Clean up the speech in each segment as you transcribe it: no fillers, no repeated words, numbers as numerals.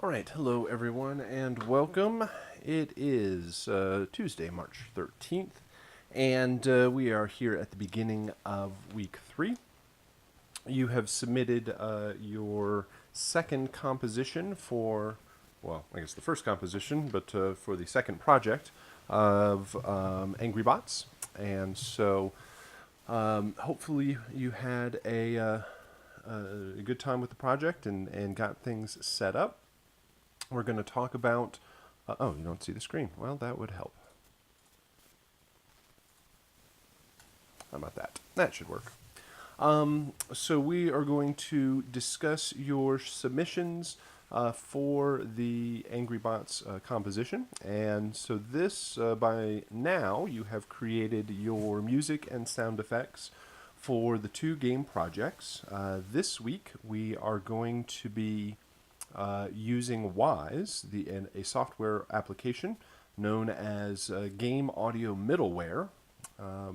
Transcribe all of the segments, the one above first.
All right, hello everyone, and welcome. It is Tuesday, March 13th, and we are here at the beginning of week 3. You have submitted your second composition for, well, I guess the first composition, but for the second project of Angry Bots. And so hopefully you had a good time with the project and got things set up. We're going to talk about, oh, you don't see the screen. Well, that would help. How about that? That should work. So we are going to discuss your submissions for the Angry Bots composition. And so this, by now, you have created your music and sound effects for the 2 game projects. This week, we are going to be using Wise, a software application known as Game Audio Middleware,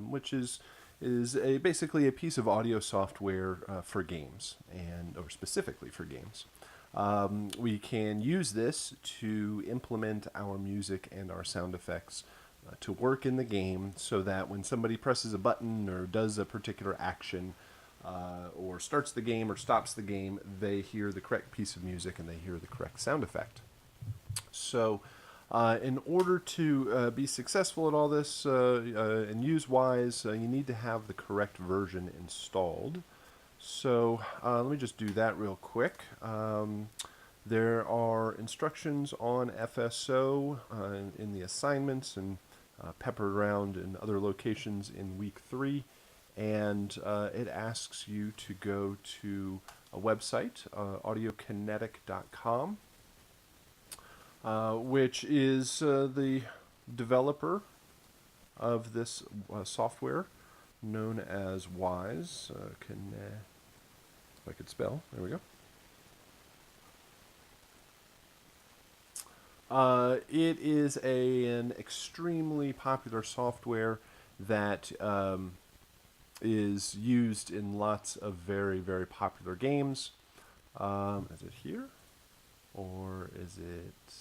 which is basically a piece of audio software for games, or specifically for games. We can use this to implement our music and our sound effects to work in the game, so that when somebody presses a button or does a particular action, or starts the game or stops the game, they hear the correct piece of music and they hear the correct sound effect. So in order to be successful at all this and use Wise, you need to have the correct version installed. So let me just do that real quick. There are instructions on FSO in the assignments and peppered around in other locations in week 3. And it asks you to go to a website, audiokinetic.com, which is the developer of this software known as Wise. If I could spell, there we go. It is an extremely popular software that is used in lots of very, very popular games. Is it here? Or is it...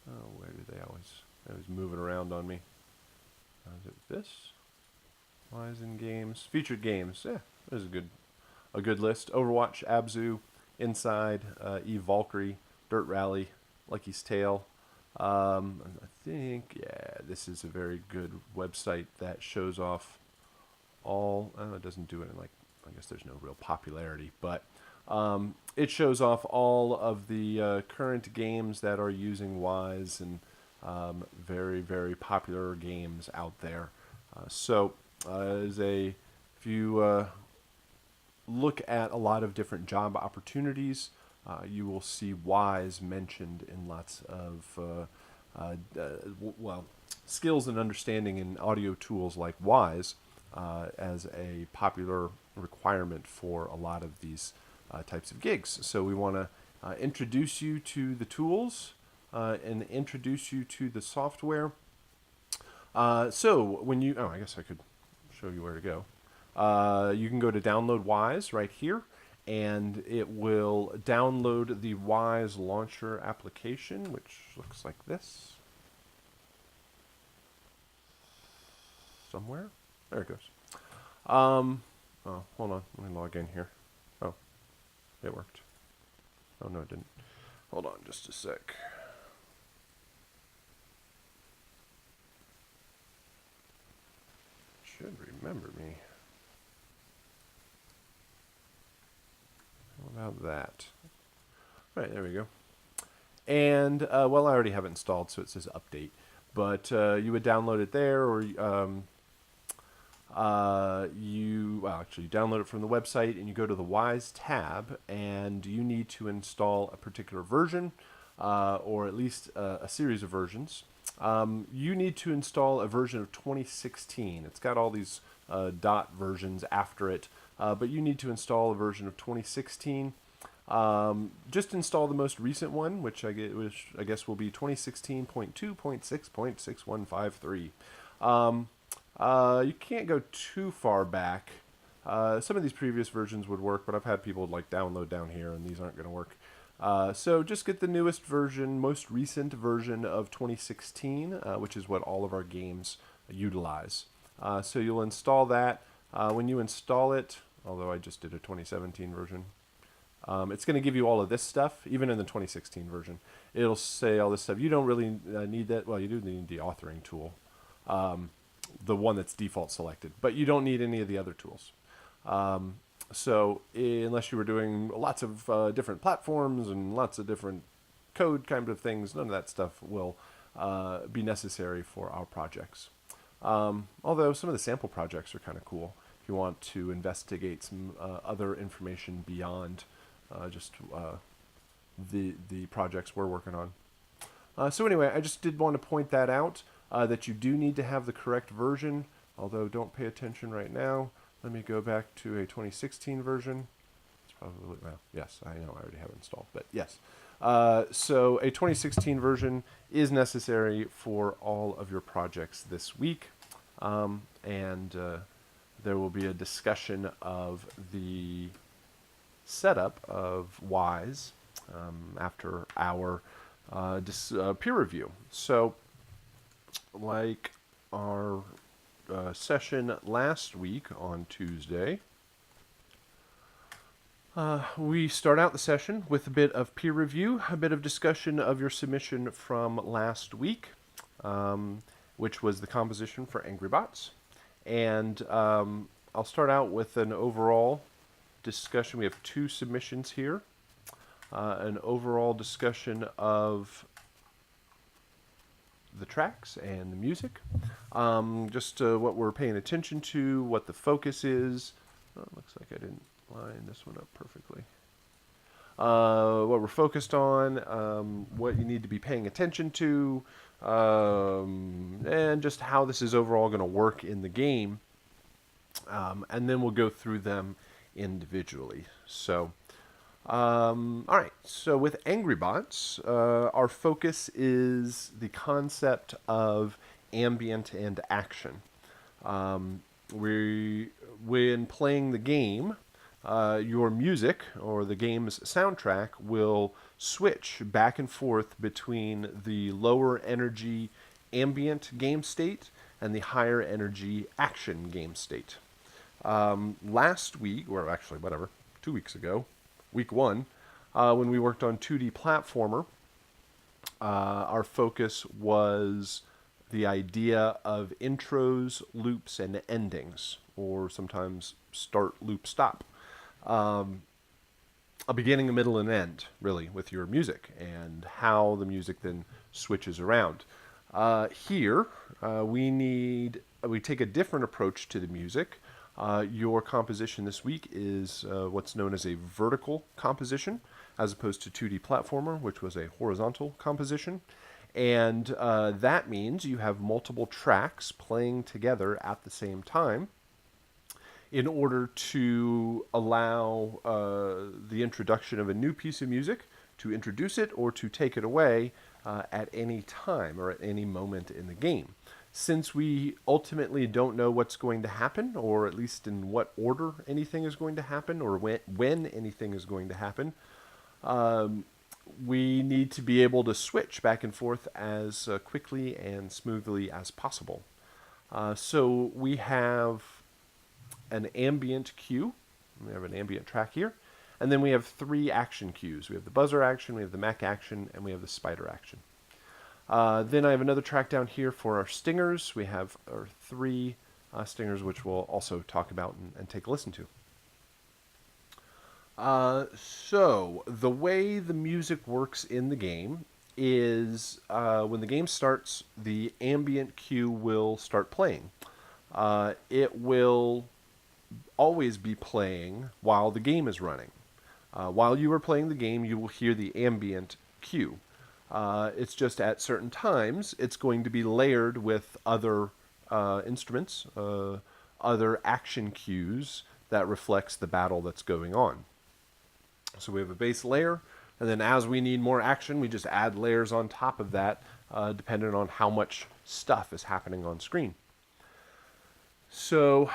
Oh, where do they always move it around on me? Is it this? Wise in games. Featured games. Yeah, there's a good list. Overwatch, Abzu, Inside, Eve Valkyrie, Dirt Rally, Lucky's Tale. I think, yeah, this is a very good website that shows off all, it doesn't do it in, like, I guess there's no real popularity, but it shows off all of the current games that are using Wise, and very, very popular games out there. If you look at a lot of different job opportunities, you will see Wise mentioned in lots of skills and understanding in audio tools like Wise as a popular requirement for a lot of these types of gigs. So we want to introduce you to the tools and introduce you to the software. So when you, I guess I could show you where to go. You can go to download Wise right here, and it will download the Wise Launcher application, which looks like this. Somewhere. There it goes. Oh, hold on. Let me log in here. Oh, it worked. Oh, no, it didn't. Hold on just a sec. Should remember me. How about that? Right, there we go. And, well, I already have it installed, so it says update. But you would download it there, or you download it from the website, and you go to the Wise tab, and you need to install a particular version, or at least a series of versions. You need to install a version of 2016. It's got all these dot versions after it, but you need to install a version of 2016. Just install the most recent one, which I guess will be 2016.2.6.6153. You can't go too far back. Some of these previous versions would work, but I've had people like download down here, and these aren't going to work. So just get the newest version, most recent version of 2016, which is what all of our games utilize. So you'll install that. When you install it, although I just did a 2017 version, it's going to give you all of this stuff, even in the 2016 version. It'll say all this stuff. You don't really need that. Well, you do need the authoring tool, the one that's default selected, but you don't need any of the other tools. So unless you were doing lots of different platforms and lots of different code kind of things, none of that stuff will be necessary for our projects. Although some of the sample projects are kind of cool if you want to investigate some other information beyond just the projects we're working on. So anyway, I just did want to point that out, that you do need to have the correct version, although don't pay attention right now. Let me go back to a 2016 version. It's probably, well, yes, I know I already have it installed, but yes. So a 2016 version is necessary for all of your projects this week. And there will be a discussion of the setup of Wise after our peer review. So like our session last week on Tuesday, we start out the session with a bit of peer review, a bit of discussion of your submission from last week, which was the composition for Angry Bots. And I'll start out with an overall discussion. We have two submissions here. An overall discussion of the tracks and the music. Just what we're paying attention to, what the focus is. Oh, it looks like I didn't line this one up perfectly. What we're focused on, what you need to be paying attention to, and just how this is overall going to work in the game. And then we'll go through them individually. So, all right. So with Angry Bots, our focus is the concept of ambient and action. When playing the game, your music or the game's soundtrack will switch back and forth between the lower energy ambient game state and the higher energy action game state. Last week, or actually, 2 weeks ago, week 1, when we worked on 2D platformer, our focus was the idea of intros, loops, and endings, or sometimes start, loop, stop. A beginning, a middle, and end, really, with your music, and how the music then switches around. Here, we take a different approach to the music. Your composition this week is what's known as a vertical composition, as opposed to 2D platformer, which was a horizontal composition. And that means you have multiple tracks playing together at the same time in order to allow the introduction of a new piece of music, to introduce it or to take it away at any time or at any moment in the game. Since we ultimately don't know what's going to happen, or at least in what order anything is going to happen, or when anything is going to happen, we need to be able to switch back and forth as quickly and smoothly as possible. So we have an ambient cue. We have an ambient track here. And then we have 3 action cues. We have the buzzer action, we have the Mac action, and we have the spider action. Then I have another track down here for our stingers. We have our 3 stingers, which we'll also talk about and take a listen to. So the way the music works in the game is when the game starts, the ambient cue will start playing. It will always be playing while the game is running. While you are playing the game, you will hear the ambient cue. It's just at certain times, it's going to be layered with other instruments, other action cues that reflects the battle that's going on. So we have a base layer, and then as we need more action, we just add layers on top of that, depending on how much stuff is happening on screen. So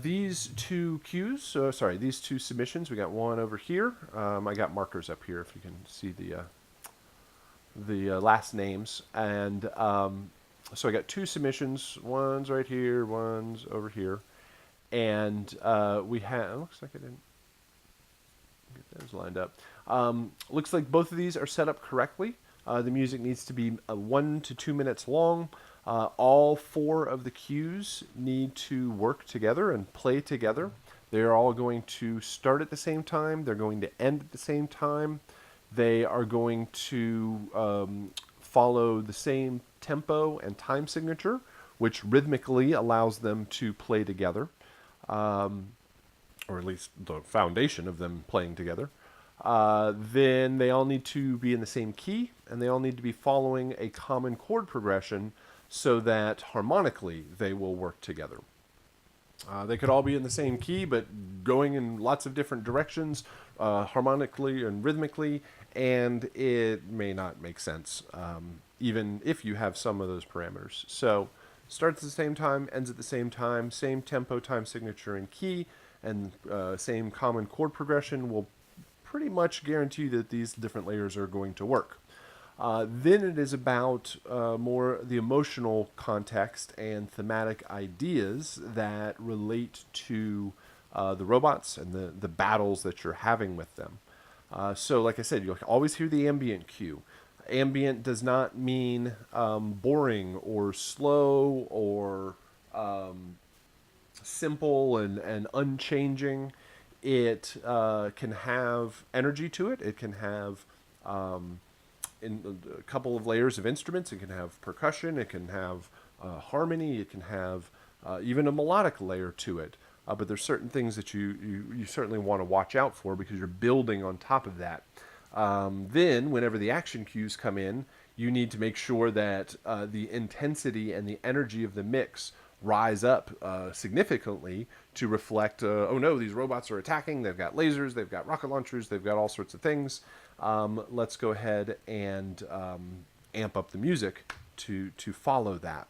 these two cues, these two submissions, we got one over here. I got markers up here if you can see the last names. And so I got two submissions. One's right here, one's over here. And we have, it looks like I didn't get those lined up. Looks like both of these are set up correctly. The music needs to be 1 to 2 minutes long. All four of the cues need to work together and play together. They're all going to start at the same time. They're going to end at the same time. They are going to follow the same tempo and time signature, which rhythmically allows them to play together, or at least the foundation of them playing together. Then they all need to be in the same key, and they all need to be following a common chord progression so that harmonically they will work together. They could all be in the same key, but going in lots of different directions, harmonically and rhythmically, and it may not make sense, even if you have some of those parameters. So, starts at the same time, ends at the same time, same tempo, time signature, and key, and same common chord progression will pretty much guarantee that these different layers are going to work. Then it is about more the emotional context and thematic ideas that relate to the robots and the battles that you're having with them. So, like I said, you'll always hear the ambient cue. Ambient does not mean boring or slow or simple and unchanging. It can have energy to it. It can have in a couple of layers of instruments. It can have percussion. It can have harmony. It can have even a melodic layer to it. But there's certain things that you certainly want to watch out for because you're building on top of that. Then, whenever the action cues come in, you need to make sure that the intensity and the energy of the mix rise up significantly to reflect, oh no, these robots are attacking, they've got lasers, they've got rocket launchers, they've got all sorts of things. Let's go ahead and amp up the music to follow that.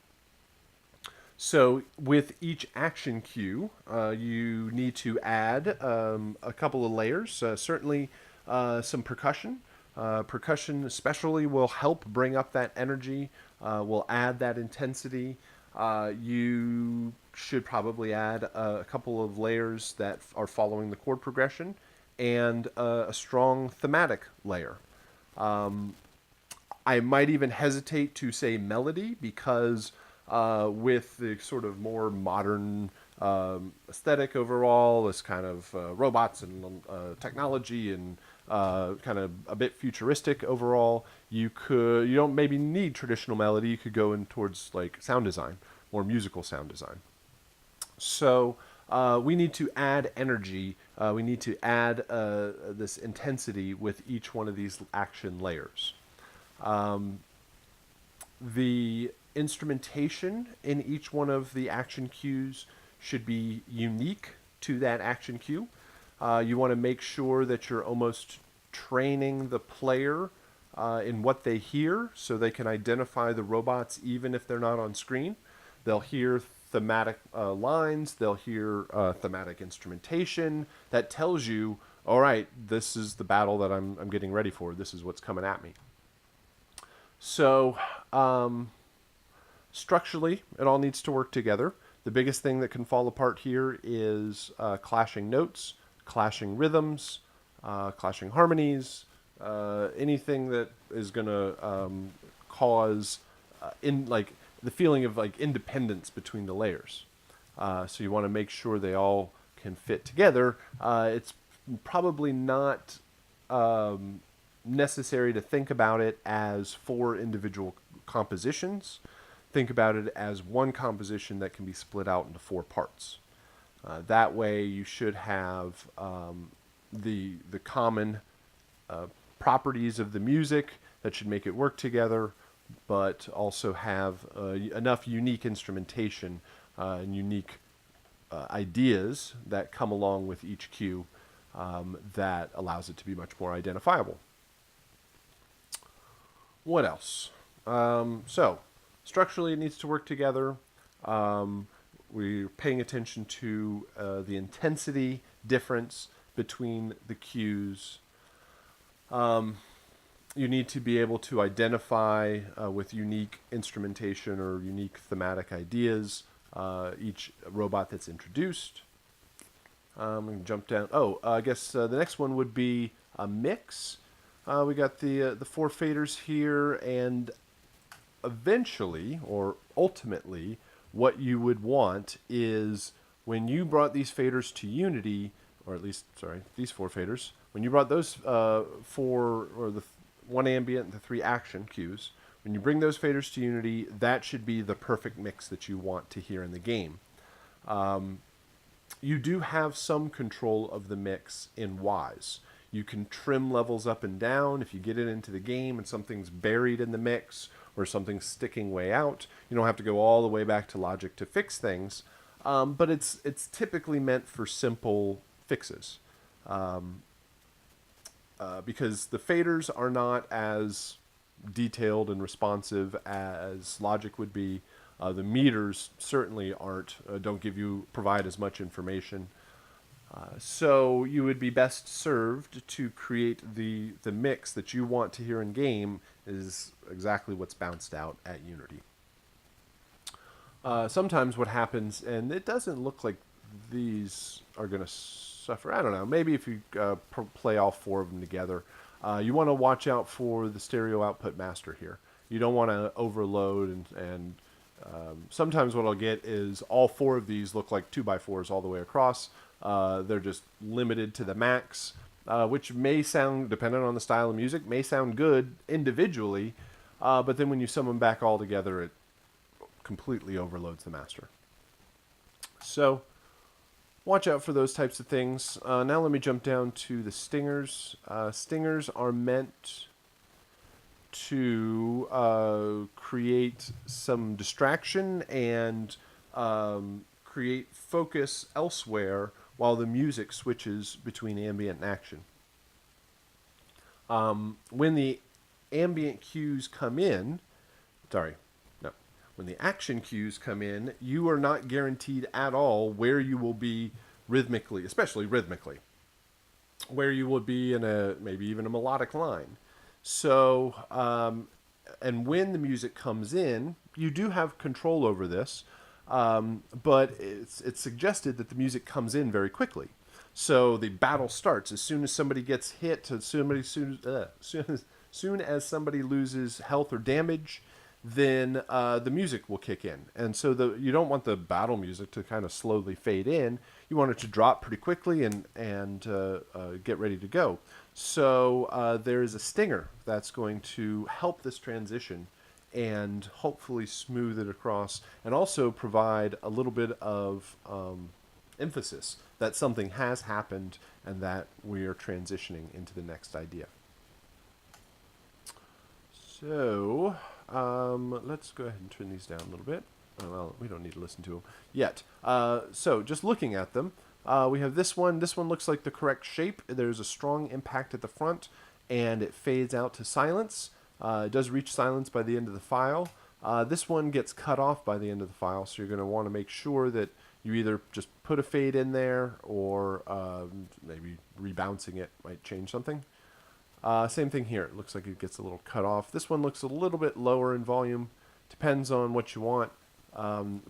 So with each action cue, you need to add a couple of layers, certainly some percussion. Percussion especially will help bring up that energy, will add that intensity. You should probably add a couple of layers that are following the chord progression and a strong thematic layer. I might even hesitate to say melody because with the sort of more modern aesthetic overall, this kind of robots and technology and kind of a bit futuristic overall, you don't maybe need traditional melody. You could go in towards like sound design or musical sound design. So we need to add energy. We need to add this intensity with each one of these action layers. The instrumentation in each one of the action cues should be unique to that action cue. You want to make sure that you're almost training the player in what they hear so they can identify the robots even if they're not on screen. They'll hear thematic lines, they'll hear thematic instrumentation that tells you, all right, this is the battle that I'm getting ready for. This is what's coming at me. So structurally, it all needs to work together. The biggest thing that can fall apart here is clashing notes, clashing rhythms, clashing harmonies, anything that is going to cause the feeling of like independence between the layers. So you want to make sure they all can fit together. It's probably not necessary to think about it as 4 individual compositions. Think about it as one composition that can be split out into 4 parts. That way you should have the common properties of the music that should make it work together, but also have enough unique instrumentation and unique ideas that come along with each cue that allows it to be much more identifiable. What else? So structurally it needs to work together. we're paying attention to the intensity difference between the cues. You need to be able to identify with unique instrumentation or unique thematic ideas each robot that's introduced. I'm going to jump down. I guess the next one would be a mix. We got the 4 faders here, and eventually, or ultimately, what you would want is when you brought these faders to Unity, or at least, sorry, these 4 faders, when you brought those 4, or the 1 ambient and the 3 action cues, when you bring those faders to Unity, that should be the perfect mix that you want to hear in the game. You do have some control of the mix in Wise. You can trim levels up and down. If you get it into the game and something's buried in the mix or something's sticking way out, you don't have to go all the way back to Logic to fix things. But it's typically meant for simple fixes. Because the faders are not as detailed and responsive as Logic would be. The meters certainly aren't, provide as much information. So you would be best served to create the mix that you want to hear in game is exactly what's bounced out at Unity. Sometimes what happens, and it doesn't look like these are going to suffer. I don't know. Maybe if you play all 4 of them together, you want to watch out for the stereo output master here. You don't want to overload, and sometimes what I'll get is all 4 of these look like 2x4s all the way across. They're just limited to the max, which may sound, depending on the style of music, may sound good individually, but then when you sum them back all together, it completely overloads the master. So watch out for those types of things. Now let me jump down to the stingers. Stingers are meant to create some distraction and create focus elsewhere while the music switches between ambient and action. When the ambient cues come in, when the action cues come in, you are not guaranteed at all where you will be rhythmically, especially rhythmically, where you will be in maybe even a melodic line. So, and when the music comes in, you do have control over this, but it's suggested that the music comes in very quickly. So the battle starts as soon as somebody gets hit, as soon as somebody loses health or damage, then the music will kick in. And so you don't want the battle music to kind of slowly fade in. You want it to drop pretty quickly and get ready to go. So there is a stinger that's going to help this transition and hopefully smooth it across, and also provide a little bit of emphasis that something has happened and that we are transitioning into the next idea. So let's go ahead and turn these down a little bit. Oh, well, we don't need to listen to them yet. So just looking at them, we have this one. This one looks like the correct shape. There's a strong impact at the front, and it fades out to silence. It does reach silence by the end of the file. This one gets cut off by the end of the file, so you're going to want to make sure that you either just put a fade in there, or maybe rebouncing it might change something. Same thing here. It looks like it gets a little cut off. This one looks a little bit lower in volume. Depends on what you want.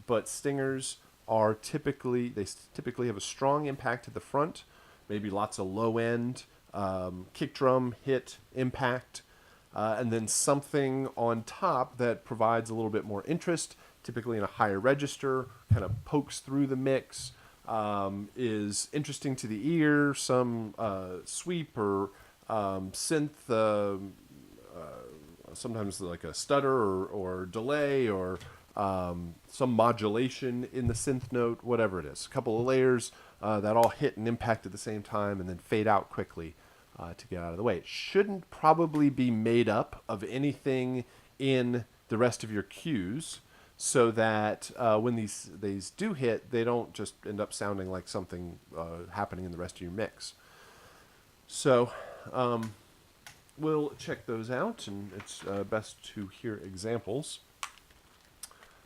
But stingers are typically have a strong impact at the front, maybe lots of low end, kick drum, hit, impact, and then something on top that provides a little bit more interest, typically in a higher register, kind of pokes through the mix, is interesting to the ear, some sweep or synth, sometimes like a stutter or delay, or some modulation in the synth note, whatever it is. A couple of layers that all hit and impact at the same time and then fade out quickly to get out of the way. It shouldn't probably be made up of anything in the rest of your cues, so that when these do hit, they don't just end up sounding like something happening in the rest of your mix. So we'll check those out, and it's best to hear examples.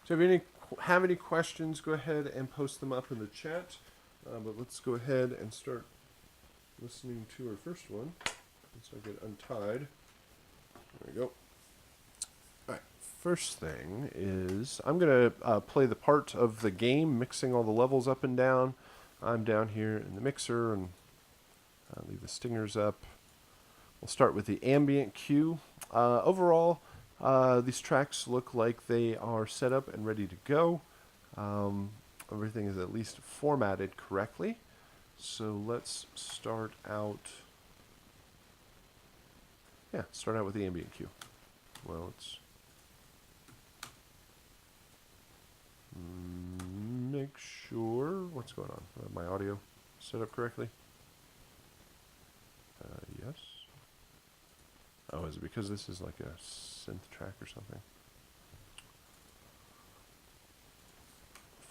So if you have any have any questions, go ahead and post them up in the chat. But let's go ahead and start listening to our first one. Once I get untied. There we go. All right. First thing is I'm going to play the part of the game, mixing all the levels up and down. I'm down here in the mixer and leave the stingers up. We'll start with the ambient cue. Overall, these tracks look like they are set up and ready to go. Everything is at least formatted correctly. So let's start out. Yeah, start out with the ambient cue. Well, let's make sure. What's going on? My audio set up correctly? Yes. Oh, is it because this is like a synth track or something?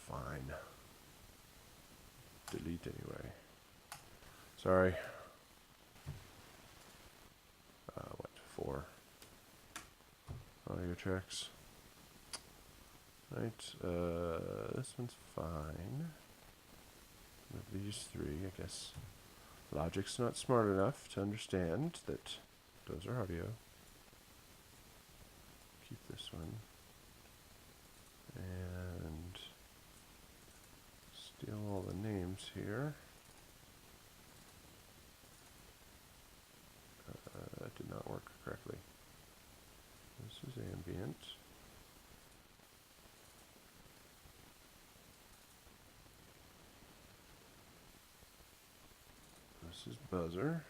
Fine. Delete anyway. Sorry. What, 4 audio tracks? Right, this one's fine. With these 3, I guess Logic's not smart enough to understand that those are audio. Keep this one. And steal all the names here. That did not work correctly. This is ambient. This is buzzer.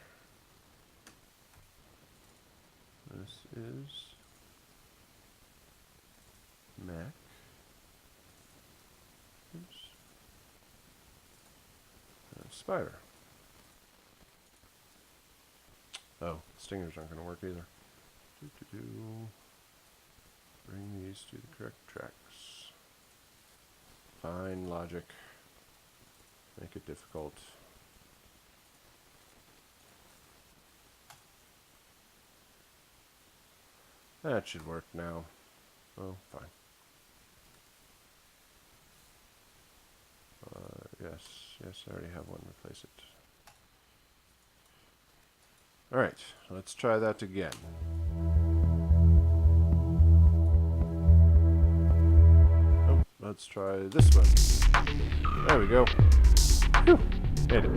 This is Mac. Oops. Spider. Oh, stingers aren't going to work either. Bring these to the correct tracks. Fine, Logic. Make it difficult. That should work now. Oh, fine. Yes, I already have one. Replace it. All right, let's try that again. Oh, let's try this one. There we go. Whew, made it.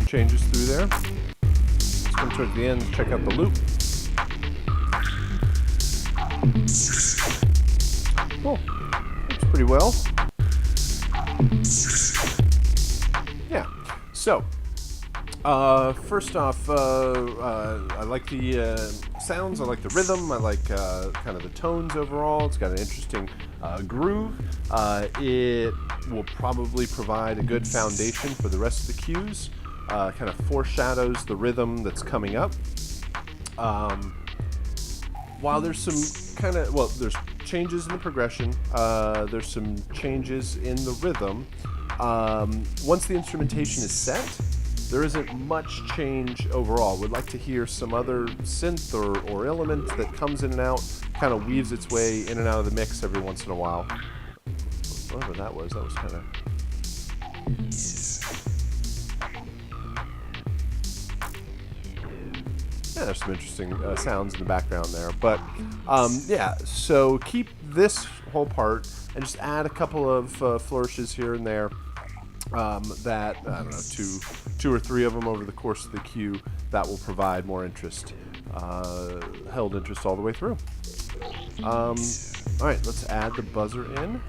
Changes through there. Let's come towards the end, check out the loop. Cool. Looks pretty well. Yeah. So, first off, I like the sounds, I like the rhythm, I like kind of the tones overall. It's got an interesting groove. It will probably provide a good foundation for the rest of the cues. Kind of foreshadows the rhythm that's coming up. While there's some kind of, well, there's changes in the progression, there's some changes in the rhythm. Once the instrumentation is set, there isn't much change overall. We'd like to hear some other synth or element that comes in and out, kind of weaves its way in and out of the mix every once in a while. Whatever that was kind of... Yeah, there's some interesting sounds in the background there. But, yeah, so keep this whole part and just add a couple of flourishes here and there that, I don't know, two or three of them over the course of the cue that will provide more interest, held interest all the way through. All right, let's add the buzzer in.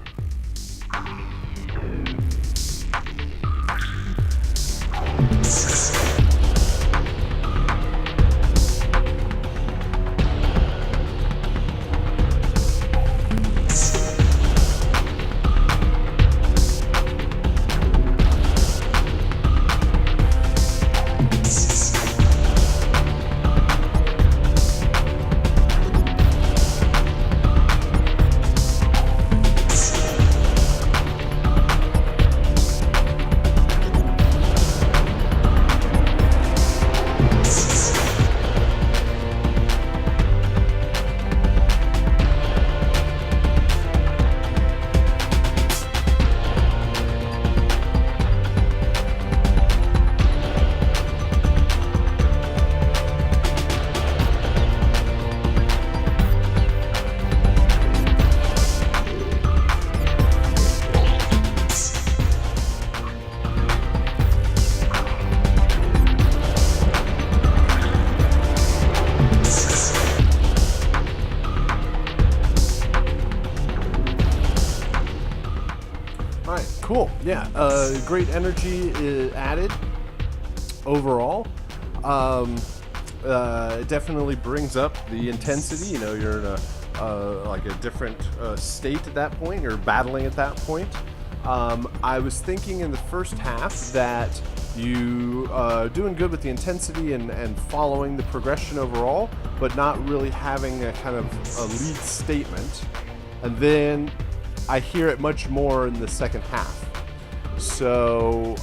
Cool. Yeah. Great energy is added overall. It definitely brings up the intensity. You know, you're in like a different state at that point. You're battling at that point. I was thinking in the first half that you doing good with the intensity and following the progression overall, but not really having a kind of a lead statement. And then I hear it much more in the second half. So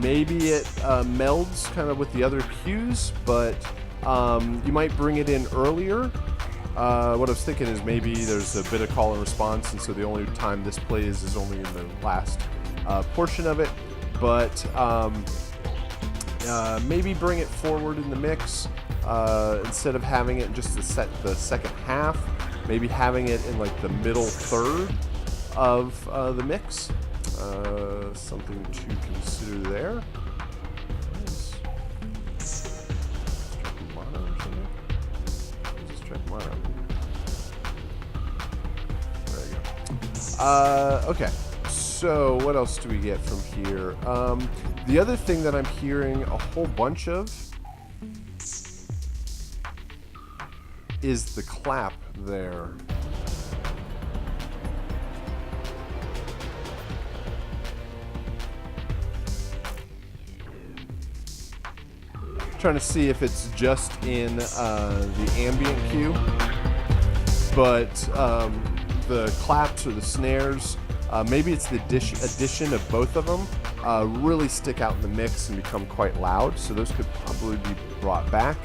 maybe it melds kind of with the other cues, but you might bring it in earlier. What I was thinking is maybe there's a bit of call and response, and so the only time this plays is only in the last portion of it. But maybe bring it forward in the mix instead of having it just the second half. Maybe having it in like the middle third of the mix. Something to consider there. Nice. Mono or something. Just check mono. There you go. Okay. So what else do we get from here? The other thing that I'm hearing a whole bunch of is the clap there. Trying to see if it's just in the ambient cue, but the claps or the snares, maybe it's the addition of both of them, really stick out in the mix and become quite loud. So those could probably be brought back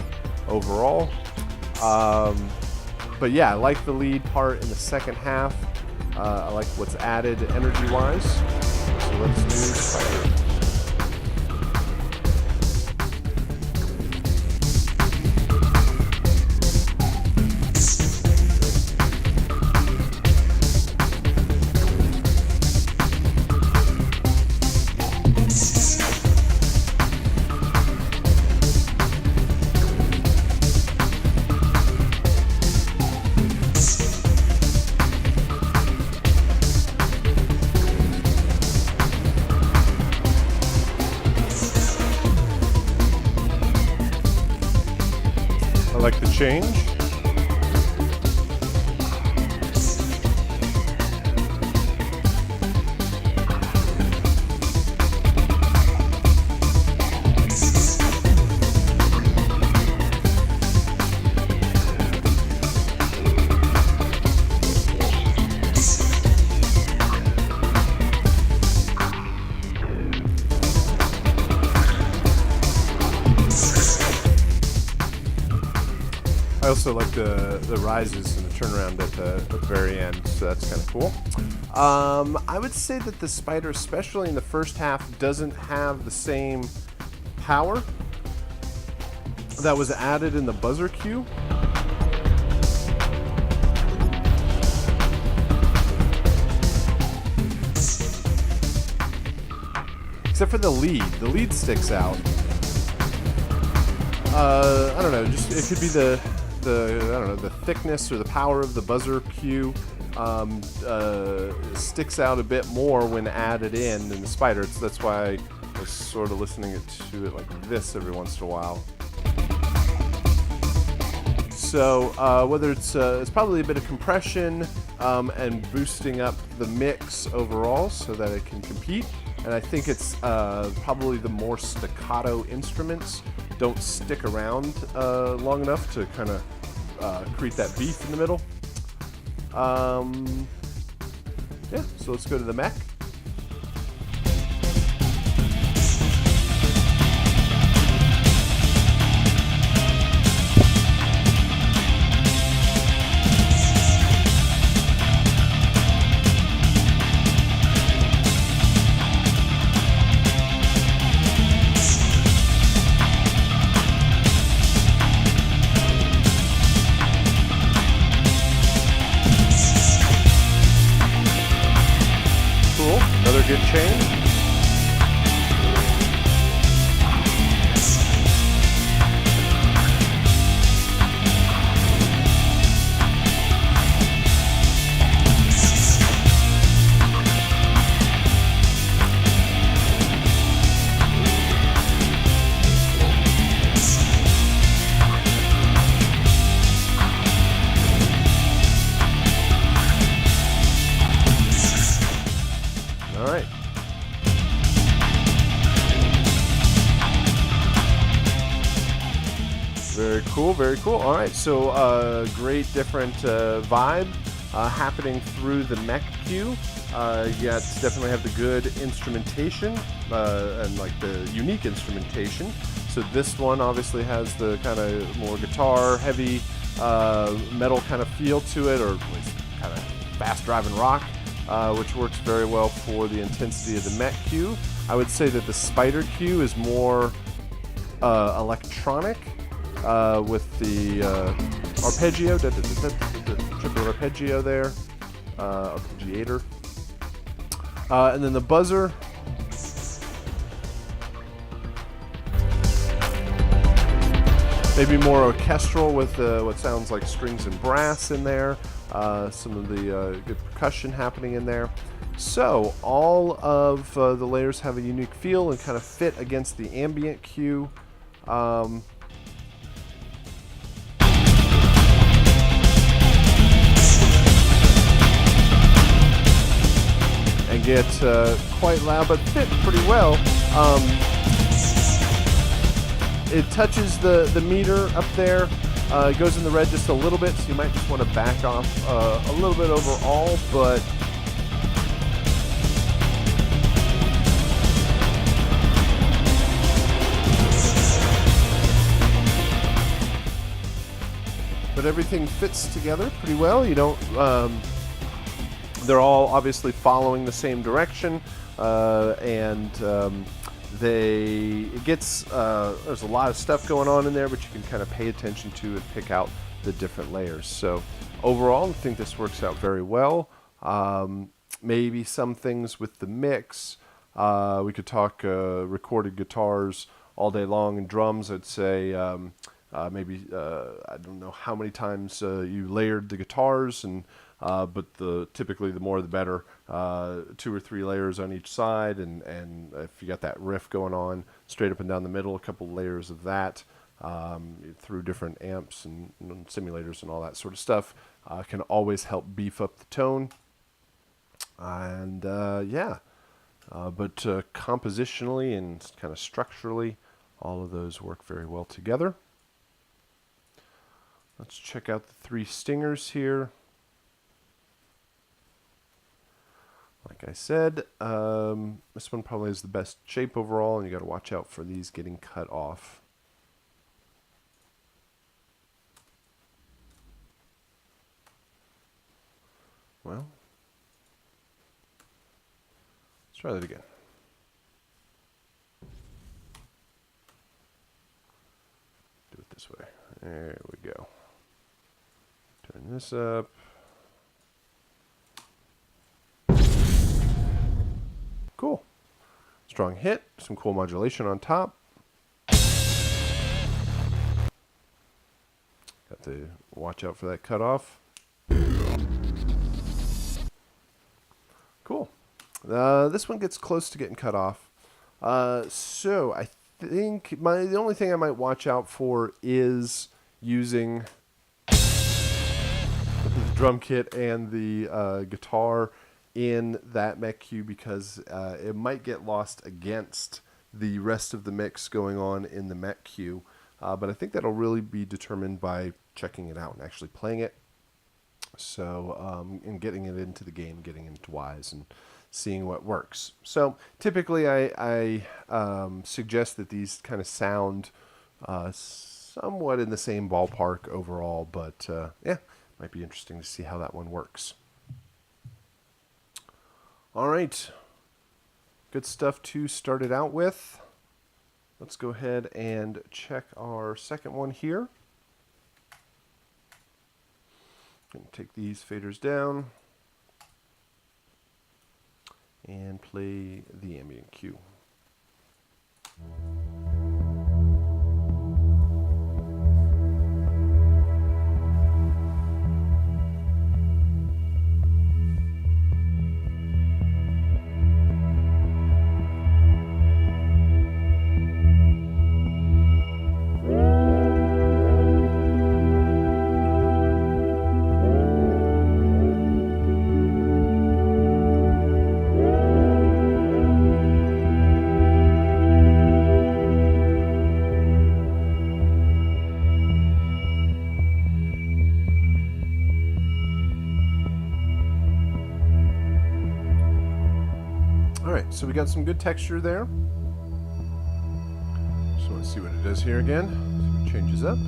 overall. But yeah, I like the lead part in the second half. I like what's added energy-wise. So let's do Spider. I like the change. I also like the rises and the turnaround at the very end, so that's kind of cool. I would say that the Spider, especially in the first half, doesn't have the same power that was added in the buzzer cue. Except for the lead sticks out. I don't know, just it could be the thickness or the power of the buzzer cue sticks out a bit more when added in the Spider. That's why I was sort of listening to it like this every once in a while. So whether it's probably a bit of compression and boosting up the mix overall so that it can compete. And I think it's probably the more staccato instruments don't stick around long enough to kind of create that beef in the middle. Yeah, so let's go to the mech. Another good change. cool, very cool. All right, so great different vibe happening through the mech queue. Yeah, it's definitely have the good instrumentation and like the unique instrumentation. So this one obviously has the kind of more guitar heavy metal kind of feel to it, or at least kind of fast driving rock, which works very well for the intensity of the mech queue. I would say that the spider queue is more electronic with the arpeggio, the triple arpeggio there, arpeggiator. And then the buzzer, maybe more orchestral with what sounds like strings and brass in there. Some of the good percussion happening in there. So all of the layers have a unique feel and kind of fit against the ambient cue. And get quite loud, but fit pretty well. It touches the meter up there. It goes in the red just a little bit, so you might just want to back off a little bit overall, but everything fits together pretty well. You don't they're all obviously following the same direction, and it gets there's a lot of stuff going on in there, but you can kind of pay attention to and pick out the different layers. So overall, I think this works out very well. Maybe some things with the mix. We could talk recorded guitars all day long, and drums. I'd say maybe I don't know how many times you layered the guitars, and but typically the more the better. 2 or 3 layers on each side, and if you got that riff going on straight up and down the middle, a couple layers of that through different amps and simulators and all that sort of stuff can always help beef up the tone. And yeah, but compositionally and kind of structurally, all of those work very well together. Let's check out the 3 stingers here. Like I said, this one probably is the best shape overall, and you got to watch out for these getting cut off. Well, let's try that again. Do it this way. There we go. Turn this up. Cool. Strong hit, some cool modulation on top. Got to watch out for that cutoff. Cool. This one gets close to getting cut off. So I think the only thing I might watch out for is using the drum kit and the guitar in that mech cue, because it might get lost against the rest of the mix going on in the mech cue. But I think that'll really be determined by checking it out and actually playing it. So, and getting it into the game, getting into Wise and seeing what works. So typically I suggest that these kind of sound somewhat in the same ballpark overall, but yeah, might be interesting to see how that one works. All right, good stuff to start it out with. Let's go ahead and check our second one here. Going to take these faders down and play the ambient cue. so we got some good texture there. Just want to see what it does here again. See what changes up.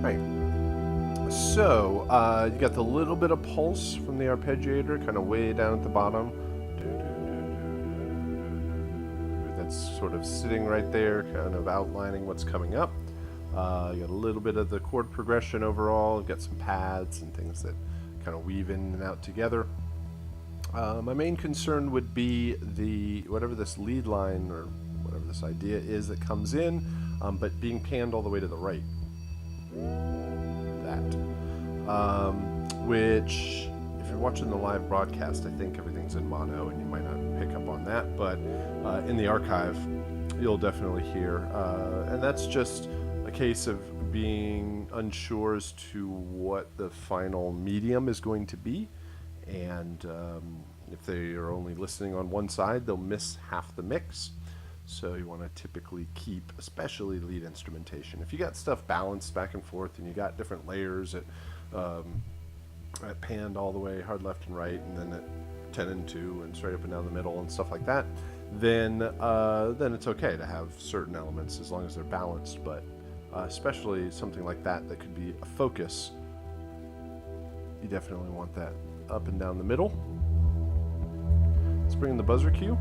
Right. So you got the little bit of pulse from the arpeggiator, kind of way down at the bottom. That's sort of sitting right there, kind of outlining what's coming up. You got a little bit of the chord progression overall. You got some pads and things that kind of weave in and out together. My main concern would be whatever this lead line or whatever this idea is that comes in, but being panned all the way to the right. That. Which, if you're watching the live broadcast, I think everything's in mono and you might not pick up on that, but in the archive, you'll definitely hear. And that's just a case of being unsure as to what the final medium is going to be, and if they are only listening on one side, they'll miss half the mix. So you want to typically keep, especially lead instrumentation. If you got stuff balanced back and forth and you got different layers at panned all the way hard left and right, and then at 10 and 2 and straight up and down the middle and stuff like that, then it's okay to have certain elements as long as they're balanced. But especially something like that could be a focus, you definitely want that up and down the middle. Let's bring in the buzzer cue.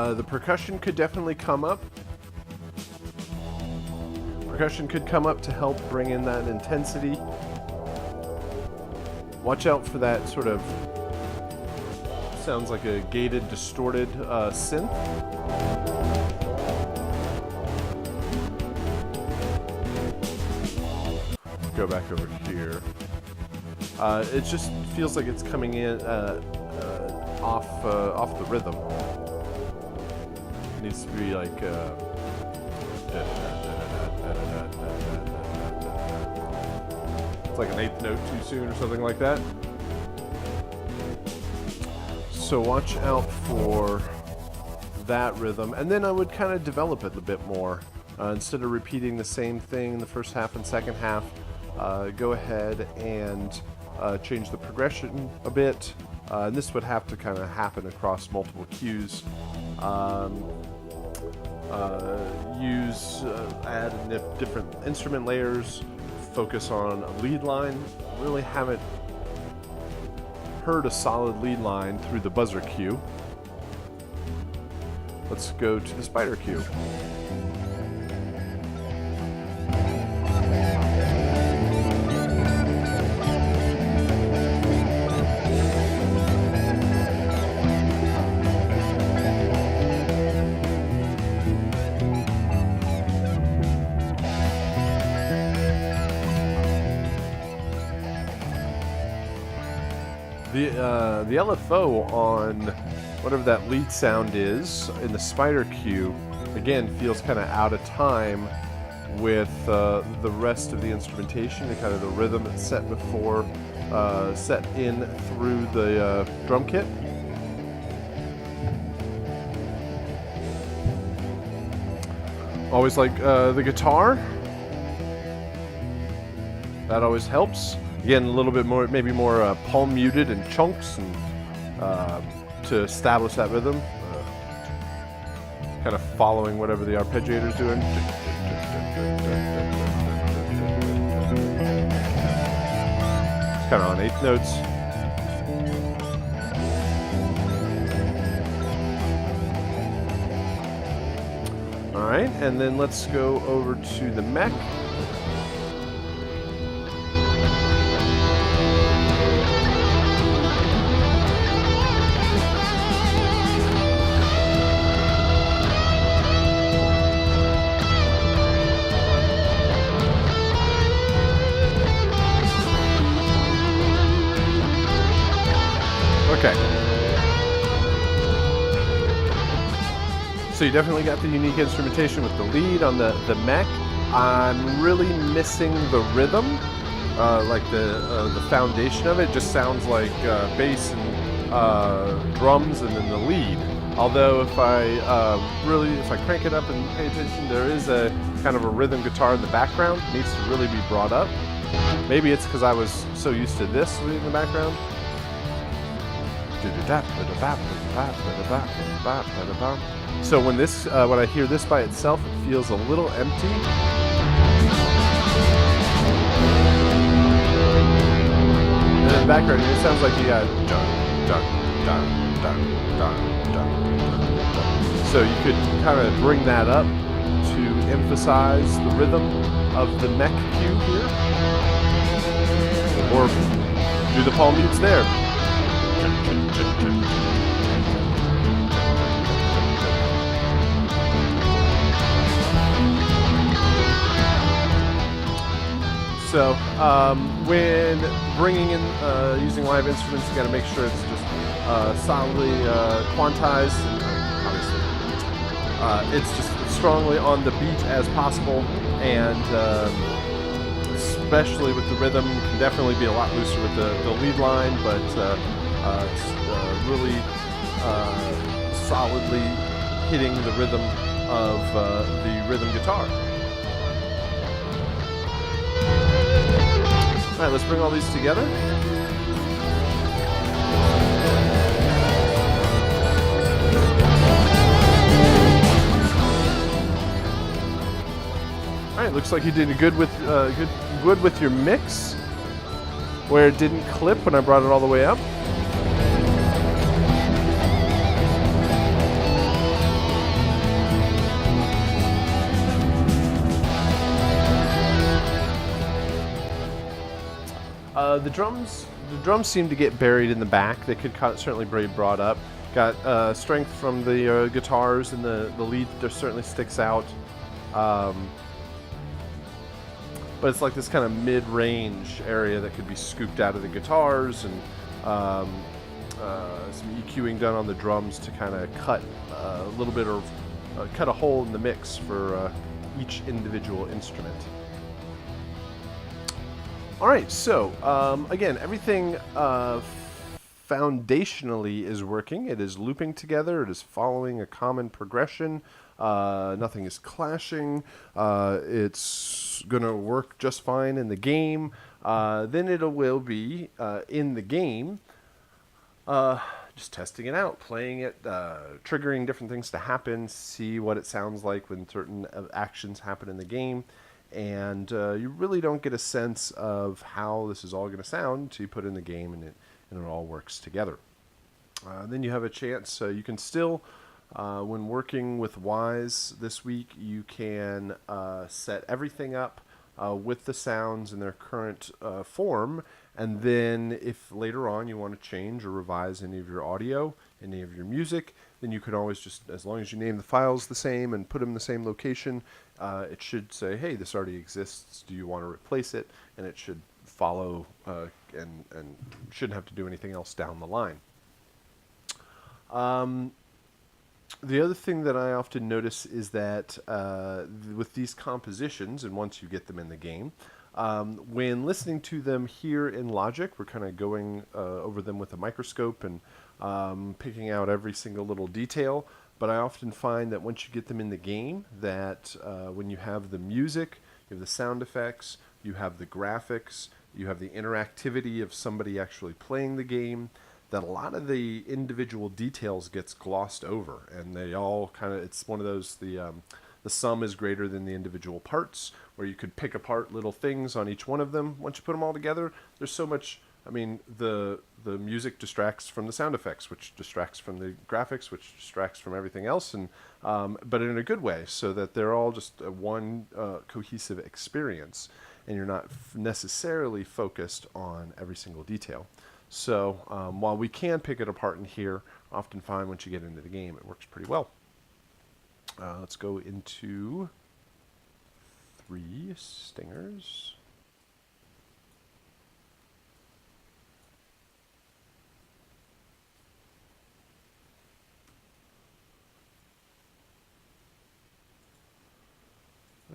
The percussion could definitely come up. Percussion could come up to help bring in that intensity. Watch out for that sort of, sounds like a gated, distorted synth. Go back over here. It just feels like it's coming in off the rhythm. Needs to be like it's like an eighth note too soon or something like that. So watch out for that rhythm, and then I would kind of develop it a bit more. Instead of repeating the same thing in the first half and second half, go ahead and change the progression a bit. And this would have to kind of happen across multiple cues. Add different instrument layers, focus on a lead line. Really haven't heard a solid lead line through the buzzer cue. Let's go to the spider cue. The LFO on whatever that lead sound is in the spider cue, again, feels kind of out of time with the rest of the instrumentation and kind of the rhythm that's set before, set in through the drum kit. Always like the guitar. That always helps. Again, a little bit more, maybe more palm muted and chunks, and to establish that rhythm. Kind of following whatever the arpeggiator's doing. It's kind of on eighth notes. All right, and then let's go over to the mech. So you definitely got the unique instrumentation with the lead on the mech. I'm really missing the rhythm, like the foundation of it. Just sounds like bass and drums, and then the lead. Although if I crank it up and pay attention, there is a kind of a rhythm guitar in the background. It needs to really be brought up. Maybe it's because I was so used to this in the background. So when I hear this by itself, it feels a little empty. And in the background, it sounds like you got dun, dun, dun, dun, dun, dun, dun. So you could kind of bring that up to emphasize the rhythm of the mech cue here. Or do the palm mutes there. So when bringing in using live instruments, you got to make sure it's just solidly quantized, and obviously it's just strongly on the beat as possible, and especially with the rhythm, you can definitely be a lot looser with the lead line, but it's really solidly hitting the rhythm of the rhythm guitar. All right, let's bring all these together. All right, looks like you did good with your mix, where it didn't clip when I brought it all the way up. The drums seem to get buried in the back. They could certainly be brought up. Got strength from the guitars, and the lead there certainly sticks out. But it's like this kind of mid-range area that could be scooped out of the guitars, and some EQing done on the drums to kind of cut a little bit of cut a hole in the mix for each individual instrument. All right, so again, everything foundationally is working. It is looping together. It is following a common progression. Nothing is clashing. It's going to work just fine in the game. Then it will be in the game, just testing it out, playing it, triggering different things to happen, see what it sounds like when certain actions happen in the game. And you really don't get a sense of how this is all going to sound until you put it in the game and it all works together. Then you have a chance, you can still, when working with Wise this week, you can set everything up with the sounds in their current form, and then if later on you want to change or revise any of your audio, any of your music, then you can always just, as long as you name the files the same and put them in the same location, it should say, hey, this already exists, do you want to replace it? And it should follow and shouldn't have to do anything else down the line. The other thing that I often notice is that with these compositions, and once you get them in the game, when listening to them here in Logic, we're kind of going over them with a microscope and picking out every single little detail. But I often find that once you get them in the game, that when you have the music, you have the sound effects, you have the graphics, you have the interactivity of somebody actually playing the game, that a lot of the individual details gets glossed over, and they all kind of, it's one of those, the sum is greater than the individual parts, where you could pick apart little things on each one of them. Once you put them all together, there's so much, I mean, the music distracts from the sound effects, which distracts from the graphics, which distracts from everything else, and but in a good way, so that they're all just one cohesive experience, and you're not necessarily focused on every single detail. So while we can pick it apart in here, I often find once you get into the game, it works pretty well. Let's go into 3 stingers.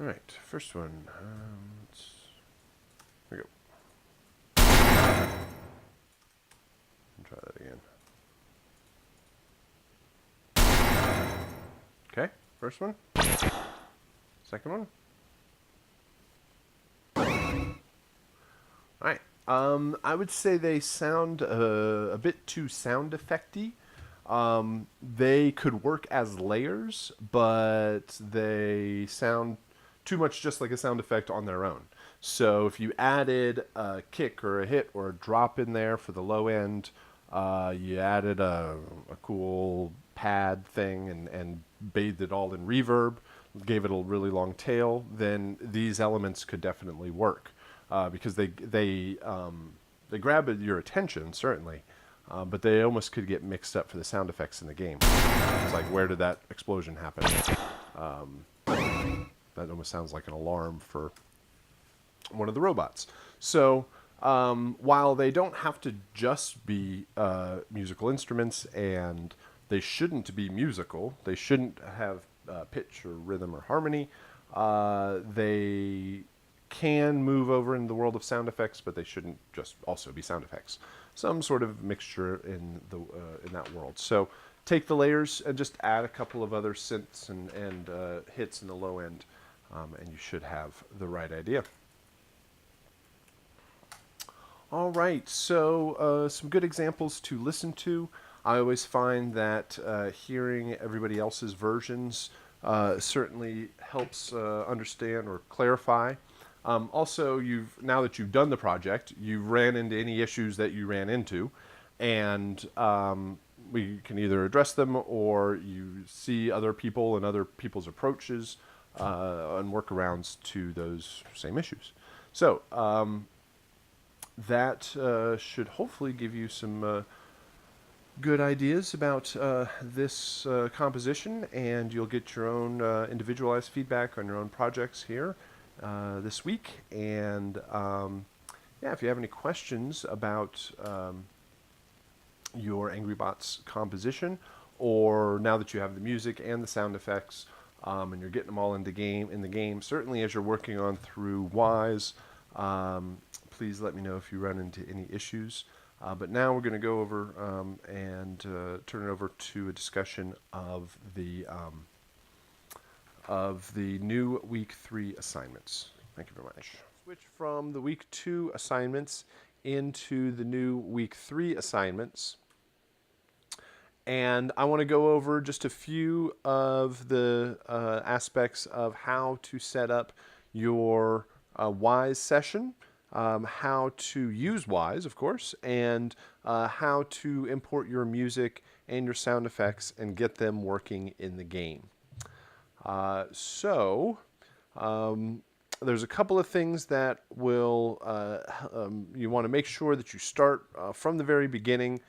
All right, first one. Here we go. Try that again. Okay, first one. Second one. All right. I would say they sound a bit too sound effecty. They could work as layers, but they sound too much just like a sound effect on their own. So if you added a kick or a hit or a drop in there for the low end, you added a cool pad thing and bathed it all in reverb, gave it a really long tail, then these elements could definitely work because they grab your attention certainly, but they almost could get mixed up for the sound effects in the game. It's like, where did that explosion happen? That almost sounds like an alarm for one of the robots. So while they don't have to just be musical instruments, and they shouldn't be musical, they shouldn't have pitch or rhythm or harmony, they can move over in the world of sound effects, but they shouldn't just also be sound effects. Some sort of mixture in that world. So take the layers and just add a couple of other synths and hits in the low end, and you should have the right idea. All right, so some good examples to listen to. I always find that hearing everybody else's versions certainly helps understand or clarify. Also, now that you've done the project, you ran into any issues that you ran into, and we can either address them, or you see other people and other people's approaches and workarounds to those same issues. So that should hopefully give you some good ideas about this composition, and you'll get your own individualized feedback on your own projects here this week. And yeah, if you have any questions about your Angry Bots composition, or now that you have the music and the sound effects, and you're getting them all in the game, certainly as you're working on through Wise, please let me know if you run into any issues. But now we're going to go over and turn it over to a discussion of the new Week 3 assignments. Thank you very much. Switch from the Week 2 assignments into the new Week 3 assignments. And I want to go over just a few of the aspects of how to set up your Wise session, how to use Wise, of course, and how to import your music and your sound effects and get them working in the game. There's a couple of things that will you want to make sure that you start from the very beginning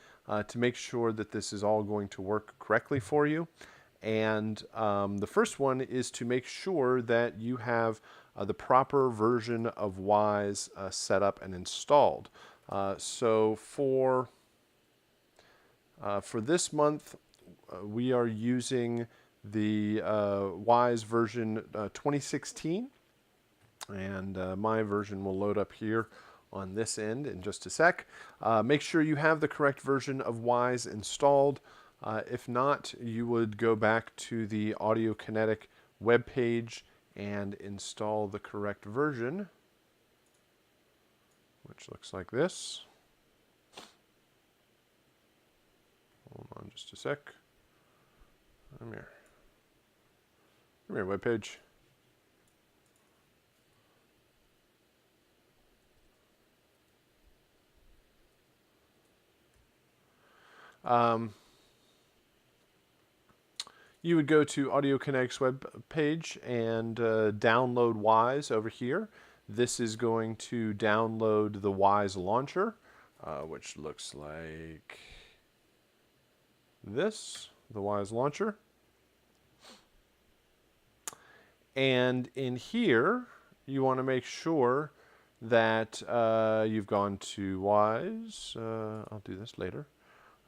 to make sure that this is all going to work correctly for you. And the first one is to make sure that you have the proper version of Wise set up and installed. So for this month, we are using the Wise version 2016, and my version will load up here on this end in just a sec. Make sure you have the correct version of Wise installed. If not, you would go back to the Audio Kinetic webpage and install the correct version, which looks like this. Hold on just a sec. Come here. Come here, webpage. You would go to Audio Kinetic's web page and download Wise over here. This is going to download the Wise launcher, which looks like this, the Wise launcher. And in here, you want to make sure that you've gone to Wise. I'll do this later.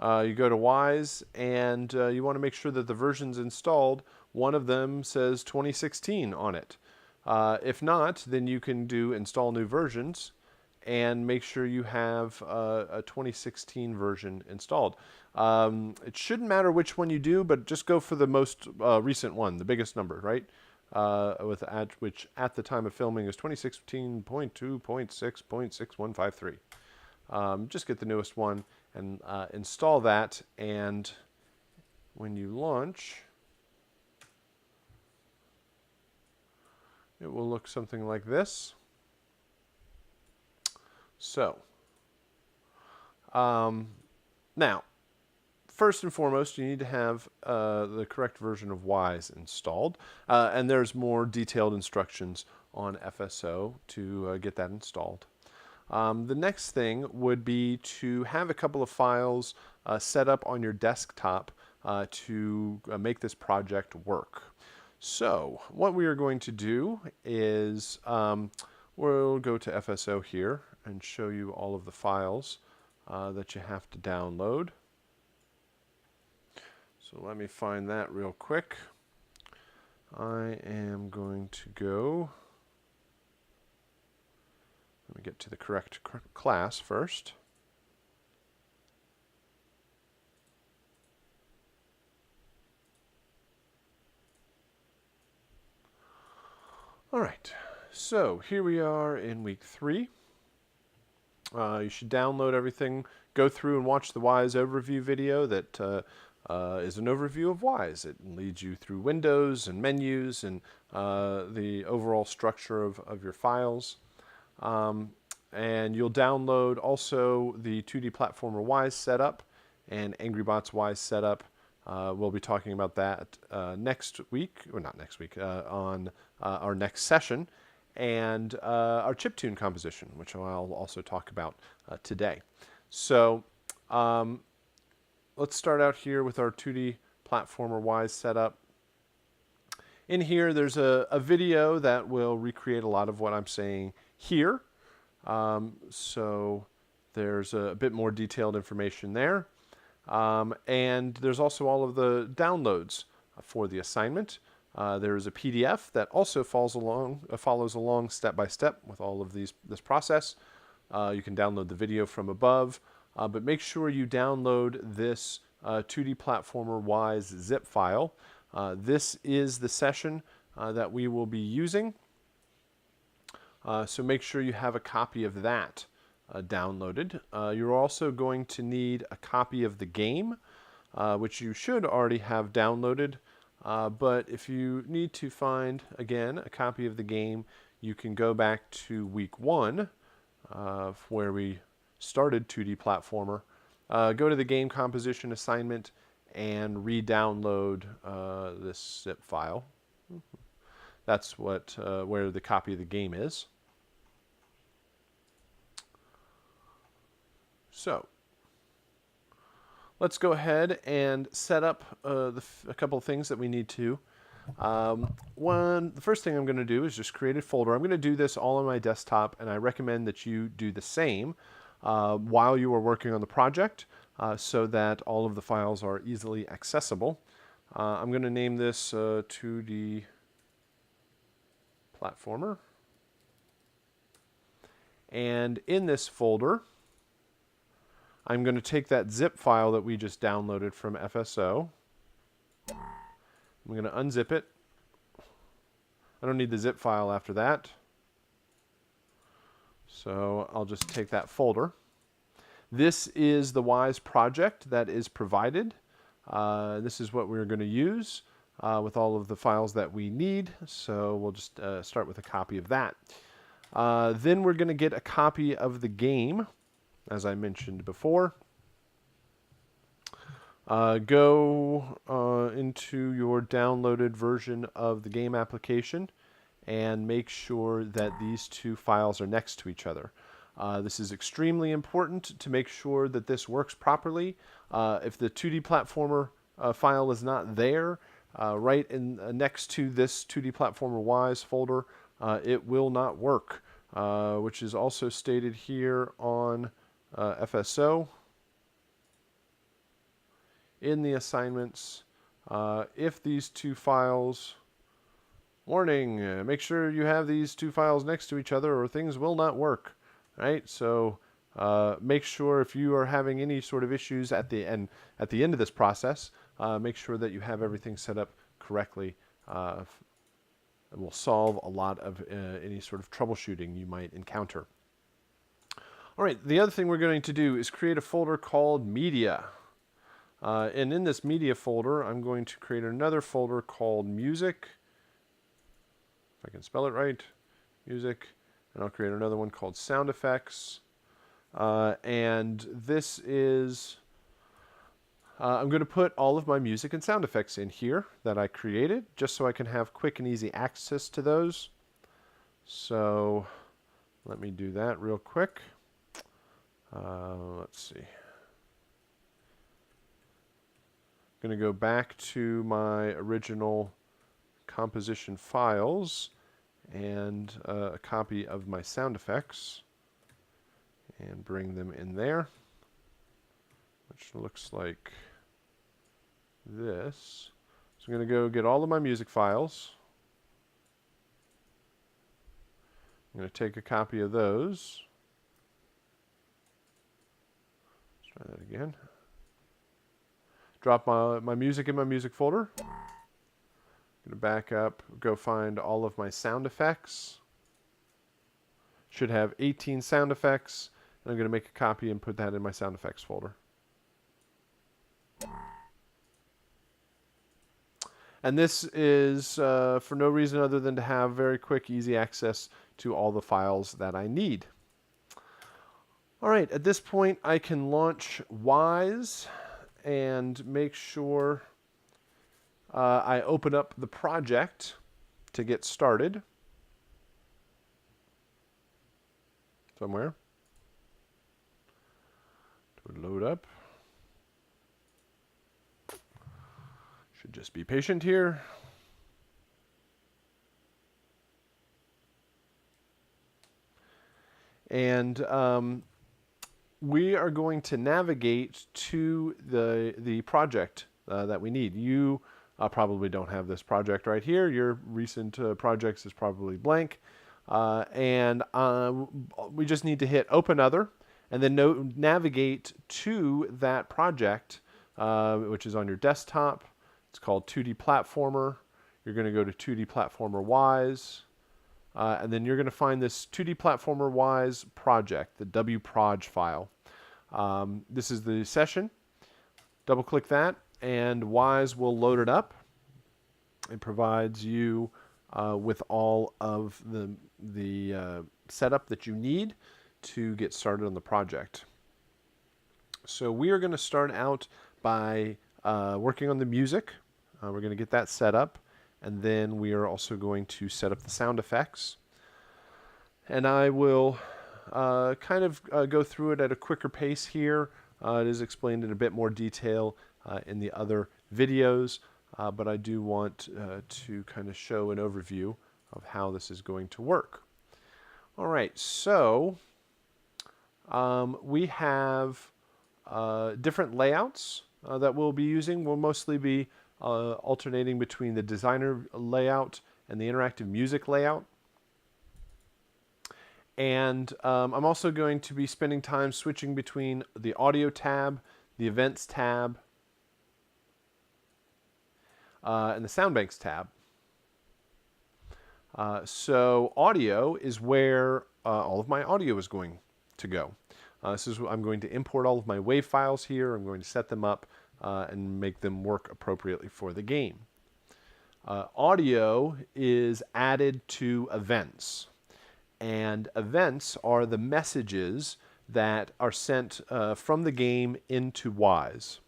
You go to Wise, and you want to make sure that the version's installed. One of them says 2016 on it. If not, then you can do install new versions and make sure you have a 2016 version installed. It shouldn't matter which one you do, but just go for the most recent one, the biggest number, right? Which at the time of filming is 2016.2.6.6153. Just get the newest one and install that, and when you launch, it will look something like this. So, now, first and foremost, you need to have the correct version of Wise installed, and there's more detailed instructions on FSO to get that installed. The next thing would be to have a couple of files set up on your desktop to make this project work. So what we are going to do is we'll go to FSO here and show you all of the files that you have to download. So let me find that real quick. I am going to go, let me get to the correct class first. All right, so here we are in week 3. You should download everything, go through and watch the Wise overview video that is an overview of Wise. It leads you through windows and menus and the overall structure of your files. And you'll download also the 2D Platformer Wise setup and AngryBots Wise setup. We'll be talking about that next week, or not next week, on our next session, and our chiptune composition, which I'll also talk about today. So let's start out here with our 2D Platformer Wise setup. In here, there's a video that will recreate a lot of what I'm saying here. So there's a bit more detailed information there. And there's also all of the downloads for the assignment. There's a PDF that also follows along step by step with all of this process. You can download the video from above, but make sure you download this 2D Platformer Wise zip file. This is the session that we will be using. So make sure you have a copy of that downloaded. You're also going to need a copy of the game, which you should already have downloaded. But if you need to find, again, a copy of the game, you can go back to week 1, where we started 2D Platformer. Go to the game composition assignment and re-download this zip file. That's where the copy of the game is. So let's go ahead and set up a couple of things that we need to. The first thing I'm going to do is just create a folder. I'm going to do this all on my desktop, and I recommend that you do the same while you are working on the project so that all of the files are easily accessible. I'm going to name this 2D Platformer. And in this folder, I'm going to take that zip file that we just downloaded from FSO. I'm going to unzip it. I don't need the zip file after that. So I'll just take that folder. This is the Wise project that is provided. This is what we're going to use with all of the files that we need. So we'll just start with a copy of that. Then we're going to get a copy of the game, as I mentioned before. Go into your downloaded version of the game application and make sure that these two files are next to each other. This is extremely important to make sure that this works properly. If the 2D Platformer file is not there, right next to this 2D Platformer Wise folder, it will not work, which is also stated here on FSO. In the assignments, if these two files Warning, make sure you have these two files next to each other or things will not work, right? So make sure if you are having any sort of issues at the end of this process, make sure that you have everything set up correctly. It will solve a lot of any sort of troubleshooting you might encounter. All right, the other thing we're going to do is create a folder called Media. And in this Media folder, I'm going to create another folder called Music. If I can spell it right, Music. And I'll create another one called Sound Effects. And this is, I'm going to put all of my music and sound effects in here that I created, just so I can have quick and easy access to those. So let me do that real quick. Let's see. I'm going to go back to my original composition files and a copy of my sound effects and bring them in there, which looks like this. So I'm going to go get all of my music files. I'm going to take a copy of those. Let's try that again. Drop my music in my music folder. I'm going to back up, go find all of my sound effects. Should have 18 sound effects. And I'm going to make a copy and put that in my sound effects folder. And this is for no reason other than to have very quick, easy access to all the files that I need. All right, at this point, I can launch Wise and make sure I open up the project to get started somewhere. It would load up. Should just be patient here. And we are going to navigate to the project that we need. You probably don't have this project right here. Your recent projects is probably blank. And we just need to hit Open Other and then navigate to that project, which is on your desktop. It's called 2D Platformer. You're going to go to 2D Platformer Wise. And then you're going to find this 2D Platformer Wise project, the wproj file. This is the session. Double click that and Wise will load it up. It provides you with all of the setup that you need to get started on the project. So we are going to start out by working on the music. We're going to get that set up. And then we are also going to set up the sound effects. And I will kind of go through it at a quicker pace here. It is explained in a bit more detail in the other videos, but I do want to kind of show an overview of how this is going to work. All right, so we have different layouts that we'll be using. We'll mostly be alternating between the designer layout and the interactive music layout. And I'm also going to be spending time switching between the audio tab, the events tab, and the soundbanks tab. So audio is where all of my audio is going to go. I'm going to import all of my WAV files here. I'm going to set them up and make them work appropriately for the game. Audio is added to events. And events are the messages that are sent from the game into Wise.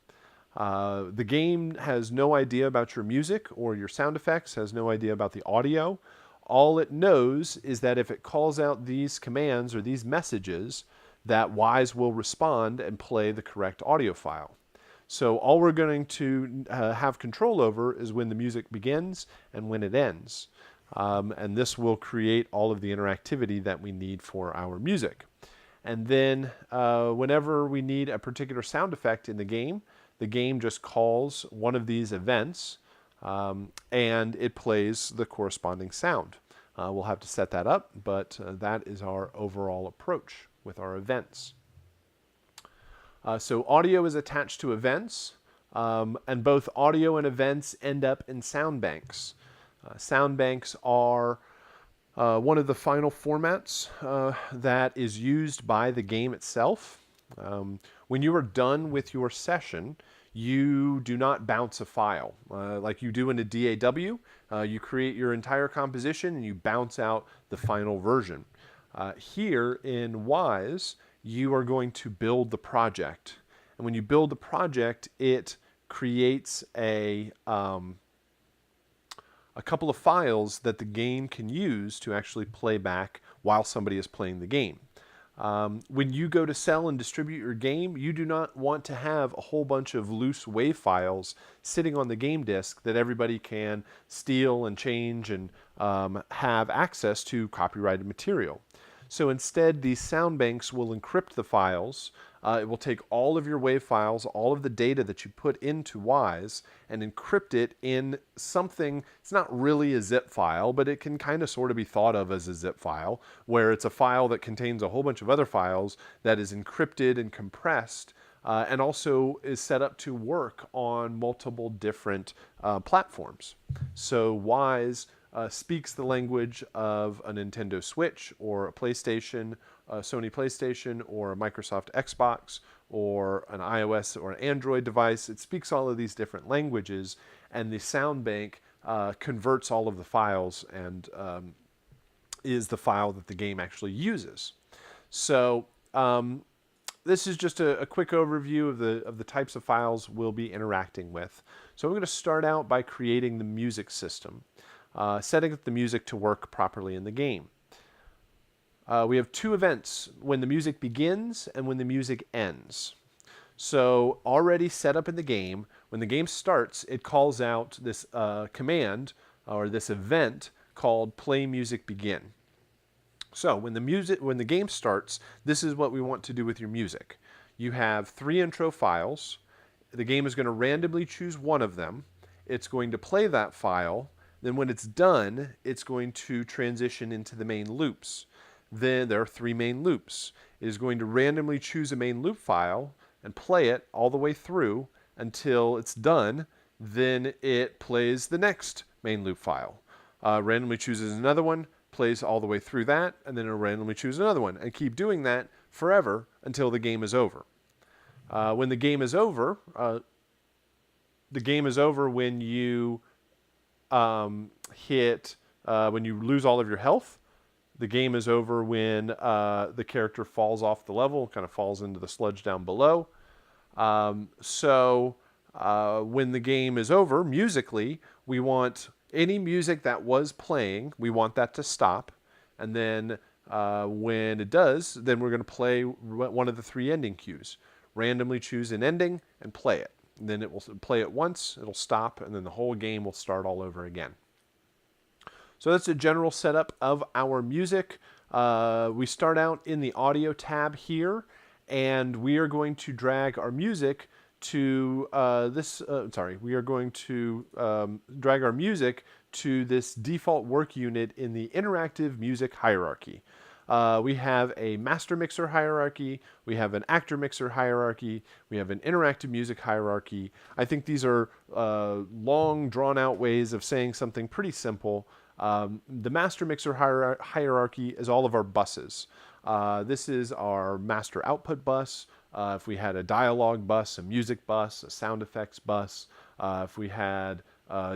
The game has no idea about your music or your sound effects, has no idea about the audio. All it knows is that if it calls out these commands or these messages, that Wise will respond and play the correct audio file. So all we're going to have control over is when the music begins and when it ends. And this will create all of the interactivity that we need for our music. And then whenever we need a particular sound effect in the game just calls one of these events. and it plays the corresponding sound. We'll have to set that up, but that is our overall approach with our events. So audio is attached to events, and both audio and events end up in sound banks. Sound banks are one of the final formats that is used by the game itself. When you are done with your session, you do not bounce a file like you do in a DAW. You create your entire composition and you bounce out the final version. Here in Wise, you are going to build the project. And when you build the project, it creates a couple of files that the game can use to actually play back while somebody is playing the game. When you go to sell and distribute your game, you do not want to have a whole bunch of loose WAV files sitting on the game disk that everybody can steal and change and have access to copyrighted material. So instead, these sound banks will encrypt the files. It will take all of your WAV files, all of the data that you put into Wise, and encrypt it in something. It's not really a zip file, but it can kind of sort of be thought of as a zip file, where it's a file that contains a whole bunch of other files that is encrypted and compressed, and also is set up to work on multiple different platforms. So Wise speaks the language of a Nintendo Switch or a PlayStation, a Sony PlayStation, or a Microsoft Xbox, or an iOS or an Android device. It speaks all of these different languages, and the sound bank converts all of the files and is the file that the game actually uses. So this is just a quick overview of the types of files we'll be interacting with. So I'm going to start out by creating the music system. Setting up the music to work properly in the game. We have two events, when the music begins and when the music ends. So already set up in the game, when the game starts, it calls out this command or this event called play music begin. So when the game starts, this is what we want to do with your music. You have 3 intro files. The game is going to randomly choose one of them. It's going to play that file. Then when it's done, it's going to transition into the main loops. Then there are 3 main loops. It is going to randomly choose a main loop file and play it all the way through until it's done. Then it plays the next main loop file. Randomly chooses another one, plays all the way through that, and then it'll randomly choose another one, and keep doing that forever until the game is over. When the game is over when you when you lose all of your health. The game is over when the character falls off the level, kind of falls into the sludge down below. When the game is over, musically, we want any music that was playing, we want that to stop. And then when it does, then we're going to play one of the 3 ending cues. Randomly choose an ending and play it. And then it will play it once, it'll stop, and then the whole game will start all over again. So that's a general setup of our music. We start out in the audio tab here, and we are going to drag our music to drag our music to this default work unit in the interactive music hierarchy. We have a master mixer hierarchy, we have an actor mixer hierarchy, we have an interactive music hierarchy. I think these are long, drawn-out ways of saying something pretty simple. The master mixer hierarchy is all of our buses. This is our master output bus. If we had a dialogue bus, a music bus, a sound effects bus, if we had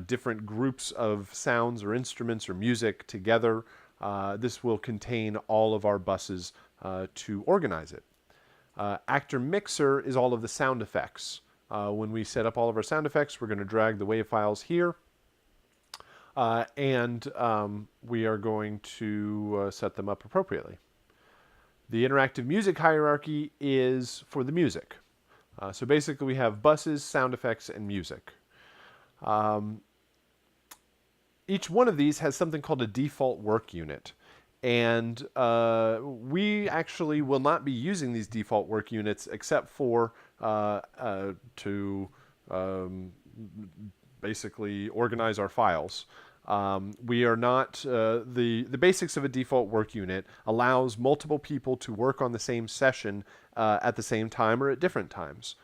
different groups of sounds or instruments or music together, this will contain all of our buses to organize it. Actor mixer is all of the sound effects. When we set up all of our sound effects, we're going to drag the WAV files here. And we are going to set them up appropriately. The interactive music hierarchy is for the music. So basically we have buses, sound effects, and music. Each one of these has something called a default work unit. And we actually will not be using these default work units except for to basically organize our files. We are not the basics of a default work unit allows multiple people to work on the same session at the same time or at different times.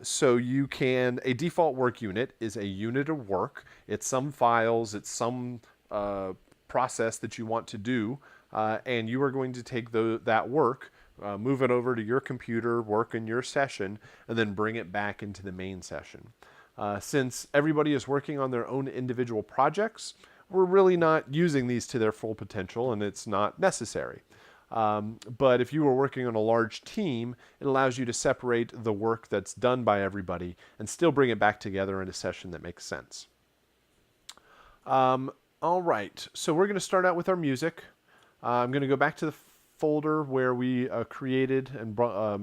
So you can, a default work unit is a unit of work. It's some files, it's some process that you want to do, and you are going to take that work, move it over to your computer, work in your session, and then bring it back into the main session. Since everybody is working on their own individual projects, we're really not using these to their full potential, and it's not necessary. But if you were working on a large team, it allows you to separate the work that's done by everybody and still bring it back together in a session that makes sense. All right, so we're going to start out with our music. I'm going to go back to the folder where we created and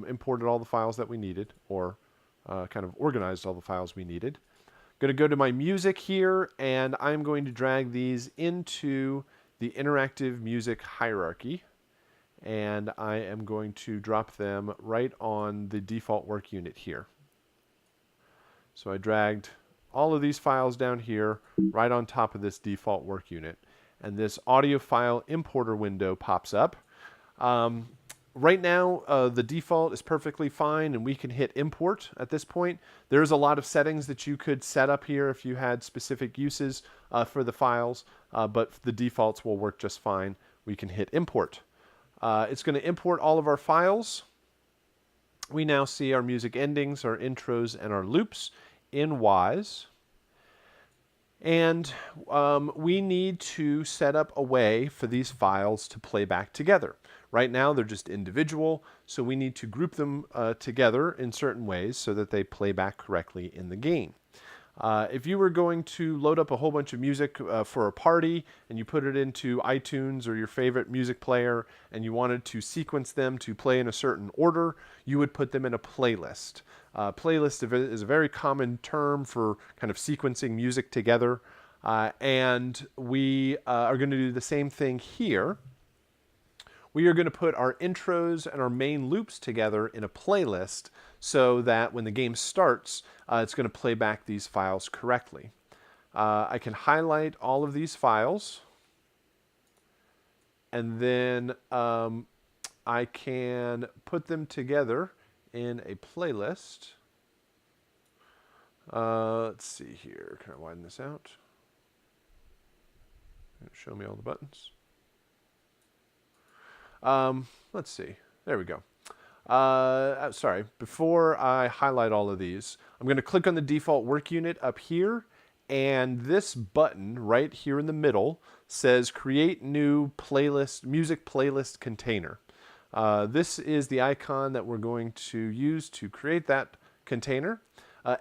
imported all the files that we needed, or kind of organized all the files we needed. I'm going to go to my music here, and I'm going to drag these into the interactive music hierarchy. And I am going to drop them right on the default work unit here. So I dragged all of these files down here right on top of this default work unit. And this audio file importer window pops up. Right now, the default is perfectly fine, and we can hit import at this point. There's a lot of settings that you could set up here if you had specific uses for the files, but the defaults will work just fine. We can hit import. It's going to import all of our files. We now see our music endings, our intros, and our loops in Wise. And we need to set up a way for these files to play back together. Right now, they're just individual, so we need to group them together in certain ways so that they play back correctly in the game. If you were going to load up a whole bunch of music for a party and you put it into iTunes or your favorite music player and you wanted to sequence them to play in a certain order, you would put them in a playlist. Playlist is a very common term for kind of sequencing music together, and we are going to do the same thing here. We are going to put our intros and our main loops together in a playlist so that when the game starts, it's going to play back these files correctly. I can highlight all of these files, and then I can put them together in a playlist. Let's see here. Can I widen this out? Show me all the buttons. Let's see. There we go. Sorry. Before I highlight all of these, I'm going to click on the default work unit up here, and this button right here in the middle says Create New Playlist, Music Playlist Container. This is the icon that we're going to use to create that container.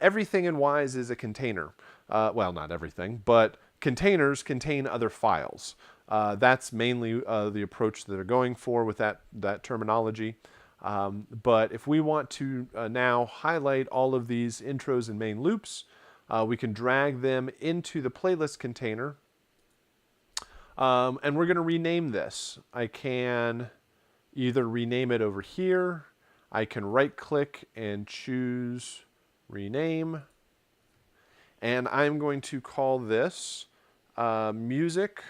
Everything in Wise is a container. Well, not everything, but containers contain other files. That's mainly the approach that they're going for with that terminology. But if we want to now highlight all of these intros and main loops, we can drag them into the playlist container. And we're going to rename this. I can either rename it over here. I can right-click and choose Rename. And I'm going to call this Music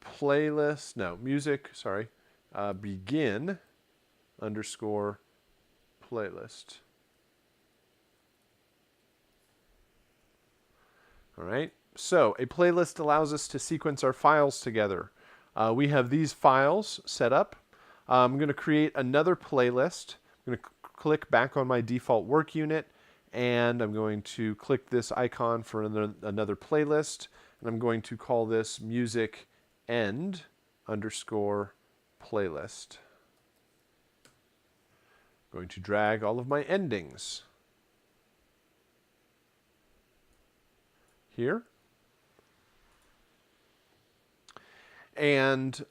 Playlist, no, Music, sorry, Begin _ Playlist. All right, so a playlist allows us to sequence our files together. We have these files set up. I'm going to create another playlist. I'm going to click back on my default work unit, and I'm going to click this icon for another playlist, and I'm going to call this Music End _ Playlist. I'm going to drag all of my endings here. And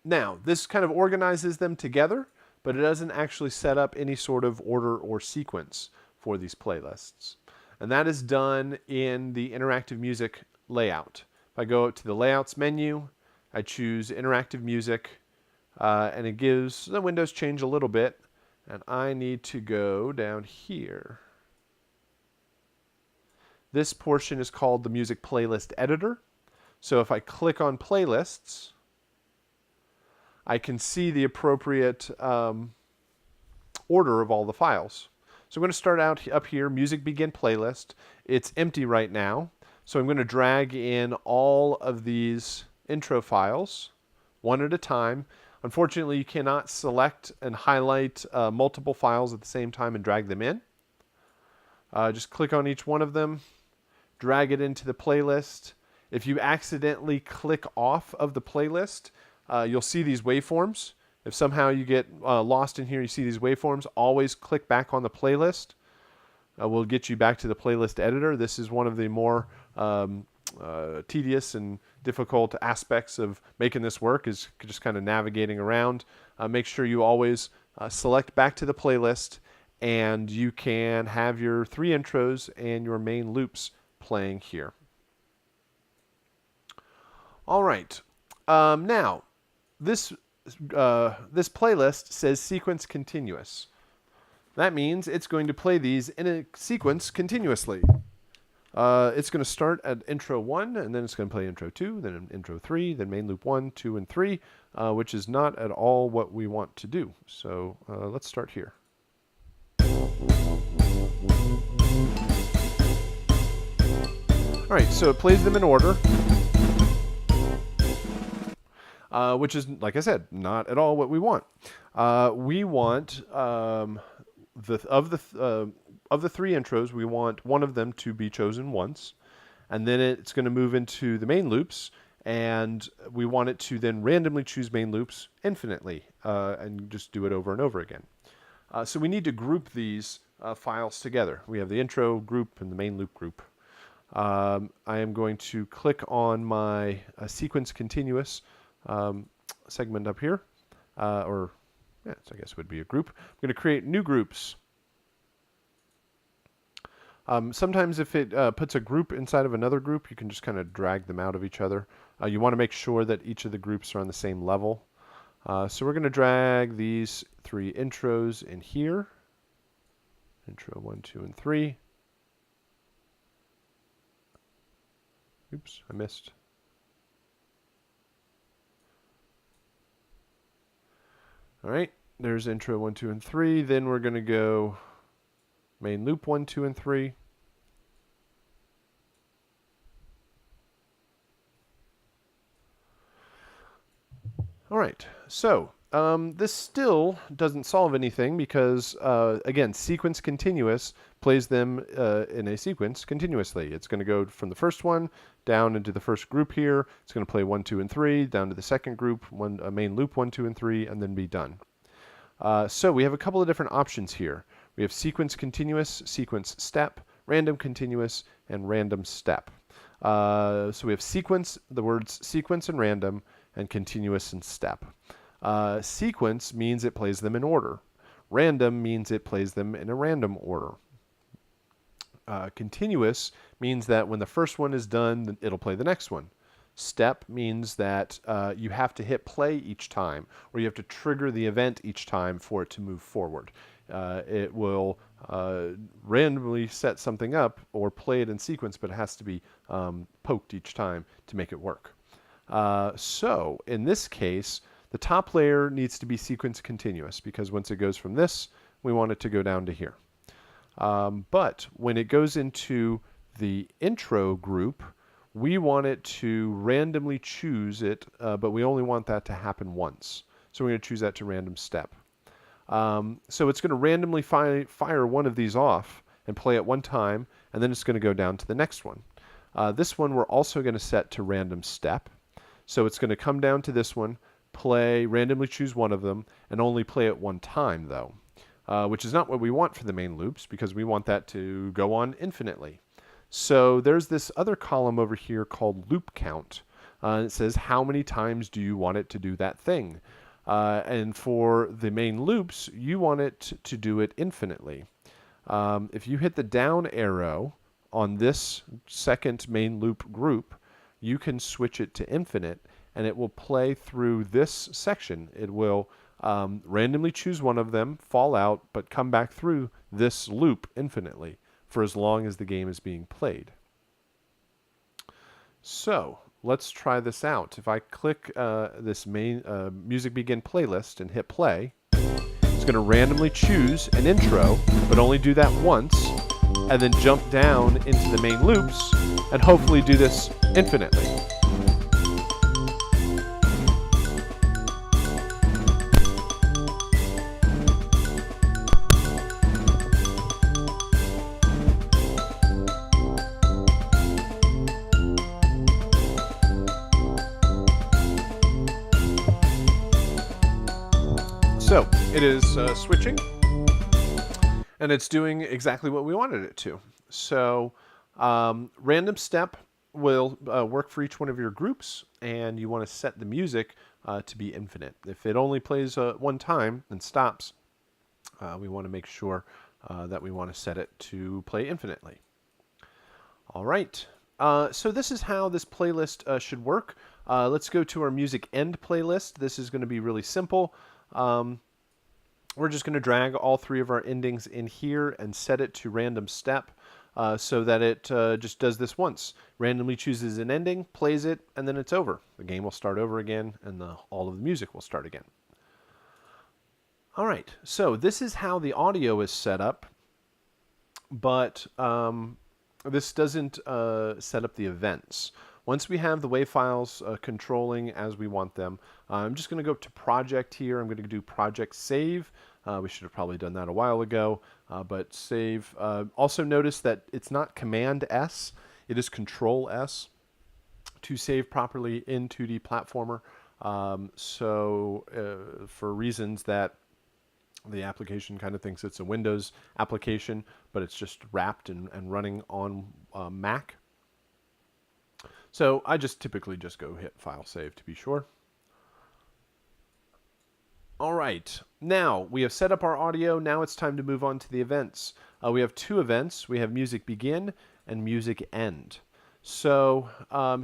now, this kind of organizes them together, but it doesn't actually set up any sort of order or sequence for these playlists. And that is done in the interactive music layout. If I go to the Layouts menu, I choose Interactive Music, and it gives, the windows change a little bit, and I need to go down here. This portion is called the music playlist editor. So if I click on playlists, I can see the appropriate order of all the files. So I'm going to start out up here, music begin playlist. It's empty right now. So I'm going to drag in all of these intro files one at a time. Unfortunately, you cannot select and highlight multiple files at the same time and drag them in. Just click on each one of them, drag it into the playlist. If you accidentally click off of the playlist, you'll see these waveforms. If somehow you get lost in here, you see these waveforms, always click back on the playlist. We'll get you back to the playlist editor. This is one of the more tedious and difficult aspects of making this work, is just kind of navigating around. Make sure you always select back to the playlist, and you can have your 3 intros and your main loops playing here. All right. Now, this playlist says sequence continuous. That means it's going to play these in a sequence continuously. It's going to start at intro 1, and then it's going to play intro 2, then intro 3, then main loop 1, 2, and 3, which is not at all what we want to do. So let's start here. All right, so it plays them in order, which is, like I said, not at all what we want. We want of the 3 intros, we want one of them to be chosen once, and then it's going to move into the main loops, and we want it to then randomly choose main loops infinitely, and just do it over and over again. So we need to group these files together. We have the intro group and the main loop group. I am going to click on my sequence continuous segment up here, so I guess it would be a group. I'm going to create new groups. Sometimes if it puts a group inside of another group, you can just kind of drag them out of each other. You want to make sure that each of the groups are on the same level. So we're going to drag these 3 intros in here. Intro 1, 2, and 3. Oops, I missed. All right, there's intro 1, 2, and 3. Then we're going to go main loop 1, 2, and 3. All right, so this still doesn't solve anything because, again, sequence continuous plays them in a sequence continuously. It's going to go from the first one down into the first group here. It's going to play 1, 2, and 3, down to the second group, main loop 1, 2, and 3, and then be done. So we have a couple of different options here. We have sequence continuous, sequence step, random continuous, and random step. So we have sequence, the words sequence and random, and continuous and step. Sequence means it plays them in order. Random means it plays them in a random order. Continuous means that when the first one is done, it'll play the next one. Step means that you have to hit play each time, or you have to trigger the event each time for it to move forward. It will randomly set something up or play it in sequence, but it has to be poked each time to make it work. So in this case, the top layer needs to be sequence continuous because once it goes from this, we want it to go down to here. But when it goes into the intro group, we want it to randomly choose it, but we only want that to happen once. So we're going to choose that to random step. So it's going to randomly fire one of these off and play it one time, and then it's going to go down to the next one. This one we're also going to set to random step. So it's going to come down to this one, randomly choose one of them, and only play it one time, though, which is not what we want for the main loops because we want that to go on infinitely. So there's this other column over here called loop count. It says how many times do you want it to do that thing. And for the main loops, you want it to do it infinitely. If you hit the down arrow on this second main loop group, you can switch it to infinite, and it will play through this section. It will randomly choose one of them, fall out, but come back through this loop infinitely for as long as the game is being played. So let's try this out. If I click this main music begin playlist and hit play, it's going to randomly choose an intro, but only do that once, and then jump down into the main loops and hopefully do this infinitely. So it is switching, and it's doing exactly what we wanted it to. So random step will work for each one of your groups, and you want to set the music to be infinite. If it only plays one time and stops, we want to make sure that we want to set it to play infinitely. All right. So this is how this playlist should work. Let's go to our music end playlist. This is going to be really simple. We're just going to drag all three of our endings in here and set it to random step so that it just does this once. Randomly chooses an ending, plays it, and then it's over. The game will start over again, and all of the music will start again. All right, so this is how the audio is set up, but this doesn't set up the events. Once we have the WAV files controlling as we want them, I'm just going to go up to Project here. I'm going to do Project Save. We should have probably done that a while ago, but save. Also notice that it's not Command S, it is Control S to save properly in 2D platformer. For reasons that the application kind of thinks it's a Windows application, but it's just wrapped and running on Mac. So I just typically just go hit File Save to be sure. All right, now we have set up our audio. Now it's time to move on to the events. We have two events. We have music begin and music end. So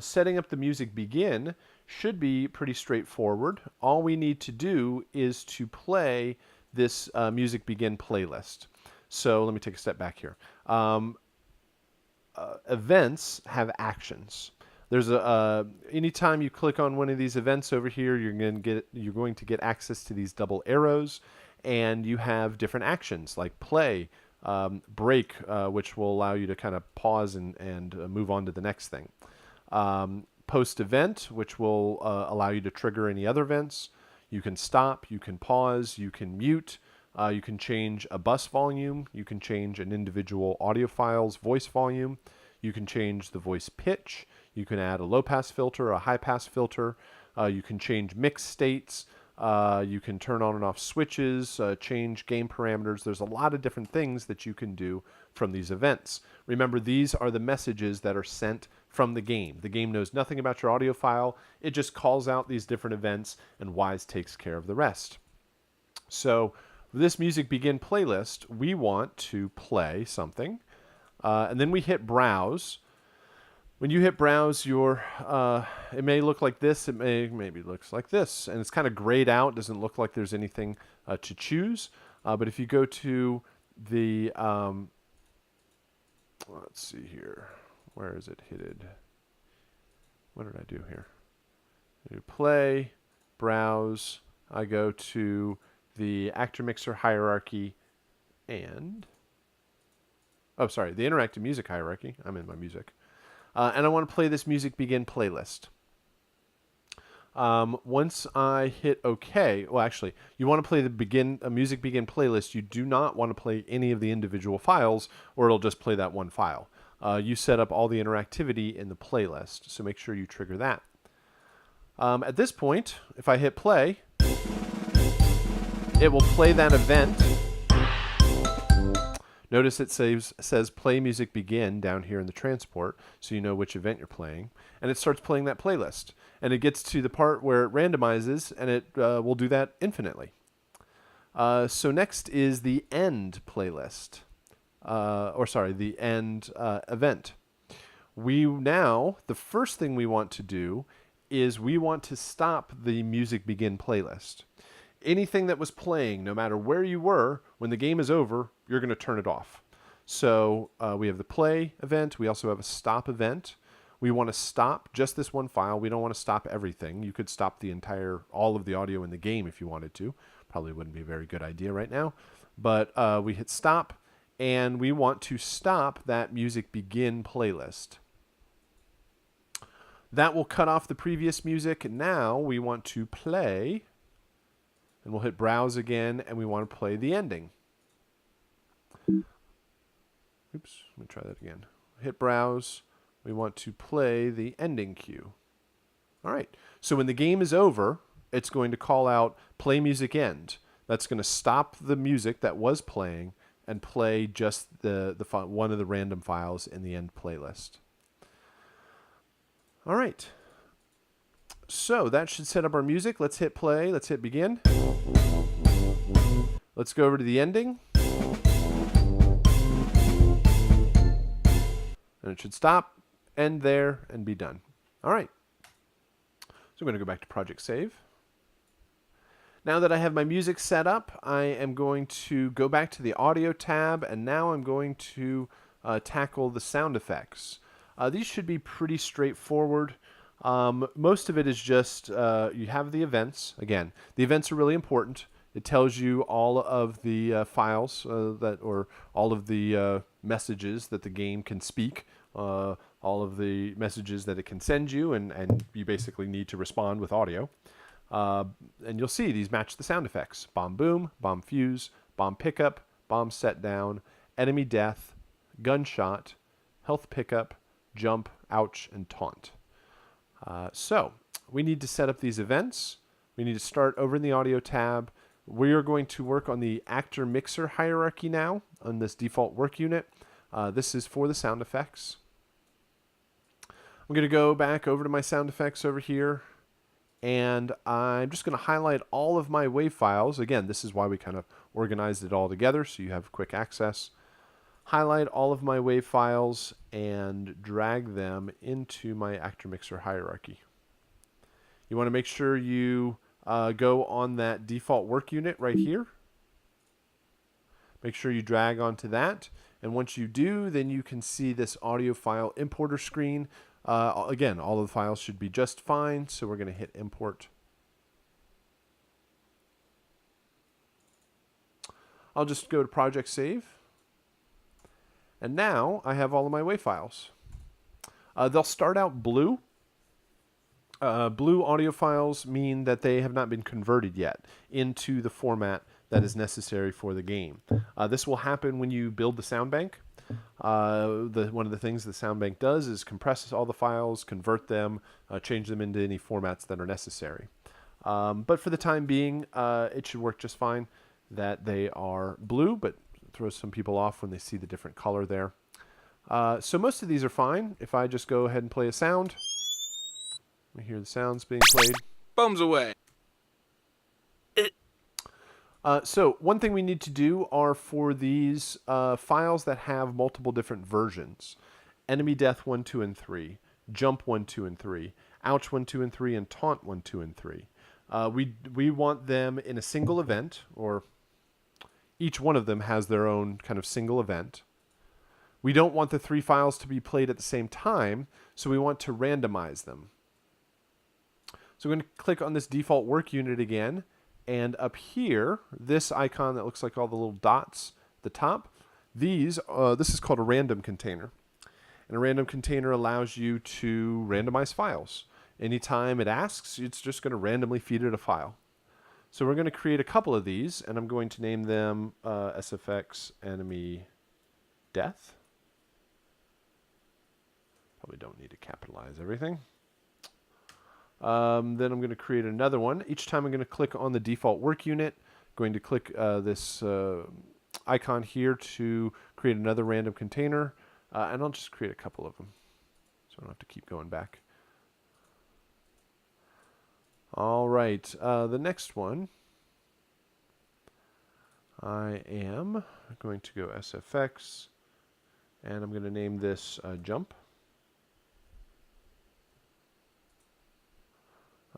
setting up the music begin should be pretty straightforward. All we need to do is to play this music begin playlist. So let me take a step back here. Events have actions. There's anytime you click on one of these events over here, you're going to get access to these double arrows, and you have different actions like play, break, which will allow you to kind of pause and move on to the next thing. Post event, which will allow you to trigger any other events. You can stop, you can pause, you can mute, you can change a bus volume, you can change an individual audio file's voice volume, you can change the voice pitch, you can add a low pass filter, a high pass filter, you can change mix states, you can turn on and off switches, change game parameters. There's a lot of different things that you can do from these events. Remember, these are the messages that are sent from the game. The game knows nothing about your audio file. It just calls out these different events, and Wise takes care of the rest. So this music begin playlist, we want to play something, and then we hit browse. When you hit browse, it may look like this, it maybe looks like this, and it's kind of grayed out, doesn't look like there's anything to choose. But if you go to the, let's see here, where is it hitted? What did I do here? I do play, browse, I go to the actor mixer hierarchy and, the interactive music hierarchy. I'm in my music. And I want to play this music begin playlist. Once I hit OK, well, actually, you want to play the music begin playlist. You do not want to play any of the individual files, or it'll just play that one file. You set up all the interactivity in the playlist, so make sure you trigger that. At this point, if I hit play, it will play that event. Notice it says play music begin down here in the transport, so you know which event you're playing, and it starts playing that playlist. And it gets to the part where it randomizes, and it will do that infinitely. So next is the end playlist, the end event. The first thing we want to do is we want to stop the music begin playlist. Anything that was playing, no matter where you were, when the game is over, you're going to turn it off. So we have the play event. We also have a stop event. we want to stop just this one file. We don't want to stop everything. You could stop all of the audio in the game if you wanted to. Probably wouldn't be a very good idea right now. But we hit stop, and we want to stop that music begin playlist. That will cut off the previous music. Now we want to play, and we'll hit browse again, and we want to play the ending. Oops, let me try that again. Hit browse. We want to play the ending cue. All right, so when the game is over, it's going to call out play music end. That's going to stop the music that was playing and play just one of the random files in the end playlist. All right. So that should set up our music. Let's hit play. Let's hit begin. Let's go over to the ending. And it should stop, end there, and be done. All right. So I'm going to go back to Project Save. Now that I have my music set up, I am going to go back to the Audio tab, and now I'm going to tackle the sound effects. These should be pretty straightforward. Most of it is just you have the events. Again, the events are really important. It tells you all of the files or all of the messages that the game can speak, all of the messages that it can send you, and you basically need to respond with audio. And you'll see these match the sound effects. Bomb boom, bomb fuse, bomb pickup, bomb set down, enemy death, gunshot, health pickup, jump, ouch, and taunt. So we need to set up these events. We need to start over in the Audio tab. We are going to work on the actor mixer hierarchy now on this default work unit. This is for the sound effects. I'm going to go back over to my sound effects over here, and I'm just going to highlight all of my WAV files. Again, this is why we kind of organized it all together so you have quick access. Highlight all of my WAV files and drag them into my actor mixer hierarchy. You want to make sure you go on that default work unit right here. Make sure you drag onto that. And once you do, then you can see this audio file importer screen. Again, all of the files should be just fine. So we're going to hit import. I'll just go to Project Save. And now I have all of my WAV files. They'll start out blue. Blue audio files mean that they have not been converted yet into the format that is necessary for the game. This will happen when you build the sound bank. One of the things the sound bank does is compress all the files, convert them, change them into any formats that are necessary. But for the time being, it should work just fine that they are blue, but throws some people off when they see the different color there. So most of these are fine. If I just go ahead and play a sound, we hear the sounds being played. Bums away. So one thing we need to do are for these files that have multiple different versions. Enemy death 1, 2, and 3. Jump 1, 2, and 3. Ouch 1, 2, and 3. And taunt 1, 2, and 3. We want them in a single event, or each one of them has their own kind of single event. We don't want the 3 files to be played at the same time, so we want to randomize them. So we're going to click on this default work unit again, and up here, this icon that looks like all the little dots at the top, this is called a random container. And a random container allows you to randomize files. Anytime it asks, it's just going to randomly feed it a file. So we're going to create a couple of these, and I'm going to name them SFX enemy death. Probably don't need to capitalize everything. Then I'm going to create another one. Each time I'm going to click on the default work unit. I'm going to click this icon here to create another random container. And I'll just create a couple of them, so I don't have to keep going back. All right, the next one, I am going to go SFX, and I'm going to name this jump.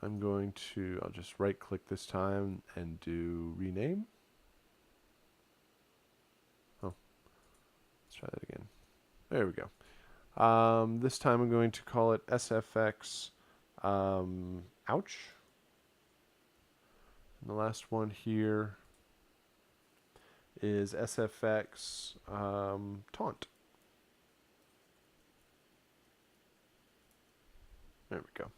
I'll just right click this time and do rename. Oh, let's try that again. There we go. This time I'm going to call it SFX ouch. And the last one here is SFX taunt. There we go.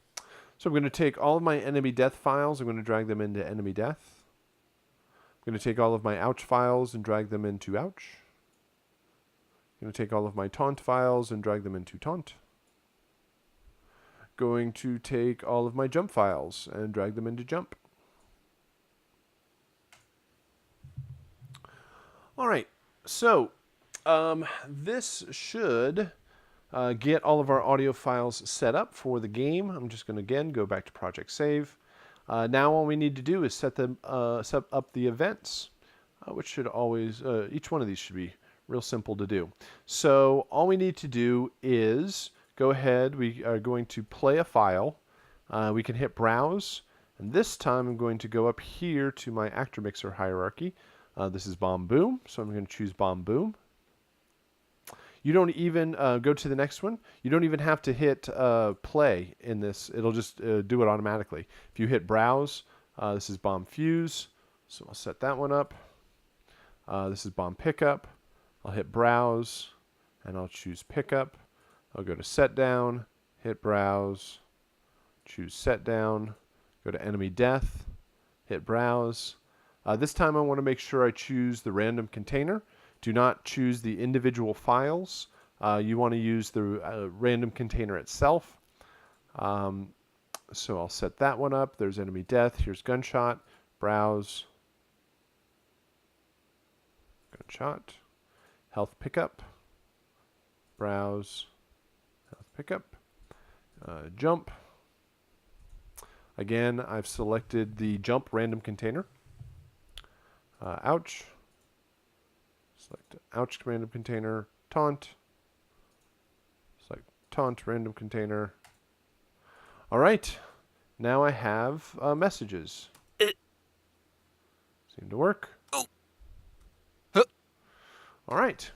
So I'm going to take all of my enemy death files. I'm going to drag them into enemy death. I'm going to take all of my ouch files and drag them into ouch. I'm going to take all of my taunt files and drag them into taunt. Going to take all of my jump files and drag them into jump. All right, so this should get all of our audio files set up for the game. I'm just going to, again, go back to Project Save. Now all we need to do is set up the events, which should always, each one of these should be real simple to do. So all we need to do is go ahead. We are going to play a file. We can hit Browse. And this time I'm going to go up here to my actor mixer hierarchy. This is Bomb Boom, so I'm going to choose Bomb Boom. You don't even go to the next one. You don't even have to hit play in this. It'll just do it automatically. If you hit Browse, this is Bomb Fuse, so I'll set that one up. This is Bomb Pickup. I'll hit Browse, and I'll choose Pickup. I'll go to Set Down, hit Browse, choose Set Down, go to Enemy Death, hit Browse. This time I want to make sure I choose the random container. Do not choose the individual files. You want to use the random container itself. So I'll set that one up. There's enemy death. Here's gunshot. Browse. Gunshot. Health pickup. Browse. Health pickup. Jump. Again, I've selected the jump random container. Ouch. Select ouch random container. Taunt. Select taunt random container. All right. Now I have messages. Seem to work. All right.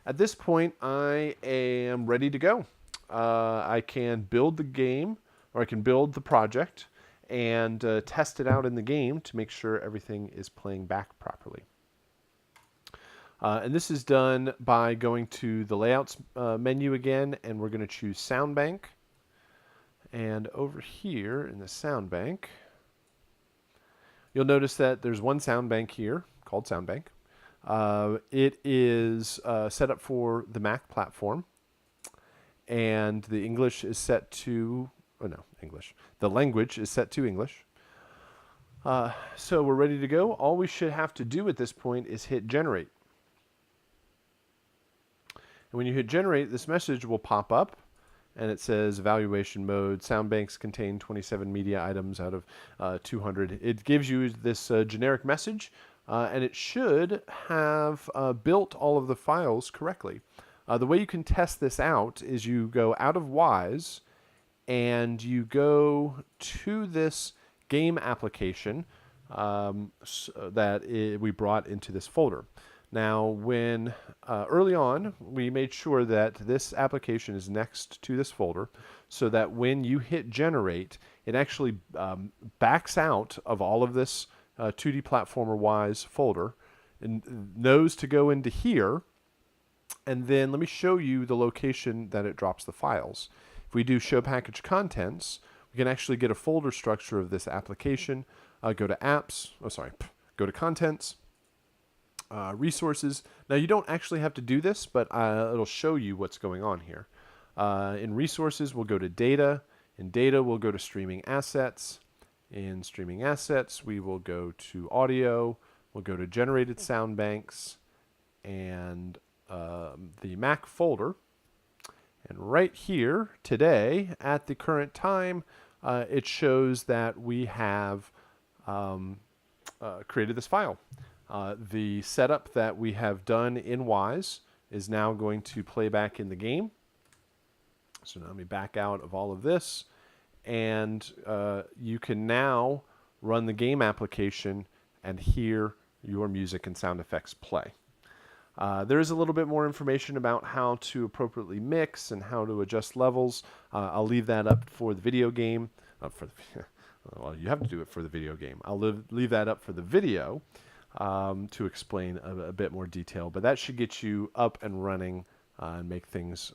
At this point, I am ready to go. I can build the game, or I can build the project and test it out in the game to make sure everything is playing back properly. And this is done by going to the Layouts menu again, and we're going to choose Sound Bank. And over here in the Sound Bank, you'll notice that there's one Sound Bank here called Sound Bank. It is set up for the Mac platform, and the English is set to, the language is set to English. So we're ready to go. All we should have to do at this point is hit Generate. And when you hit Generate, this message will pop up, and it says Evaluation Mode. Sound banks contain 27 media items out of 200. It gives you this generic message, and it should have built all of the files correctly. The way you can test this out is you go out of Wise, and you go to this game application that we brought into this folder. Now, when early on, we made sure that this application is next to this folder so that when you hit Generate, it actually backs out of all of this 2D Platformer Wise folder and knows to go into here. And then let me show you the location that it drops the files. If we do Show Package Contents, we can actually get a folder structure of this application. Go to Apps, go to Contents. Resources. Now you don't actually have to do this, but it'll show you what's going on here. In Resources, we'll go to Data. In Data, we'll go to Streaming Assets. In Streaming Assets, we will go to Audio. We'll go to Generated Sound Banks and the Mac folder. And right here today, at the current time, it shows that we have created this file. The setup that we have done in Wise is now going to play back in the game. So now let me back out of all of this, and you can now run the game application and hear your music and sound effects play. There is a little bit more information about how to appropriately mix and how to adjust levels. I'll leave that up for the video game. Well, you have to do it for the video game. I'll leave that up for the video to explain a bit more detail. But that should get you up and running and make things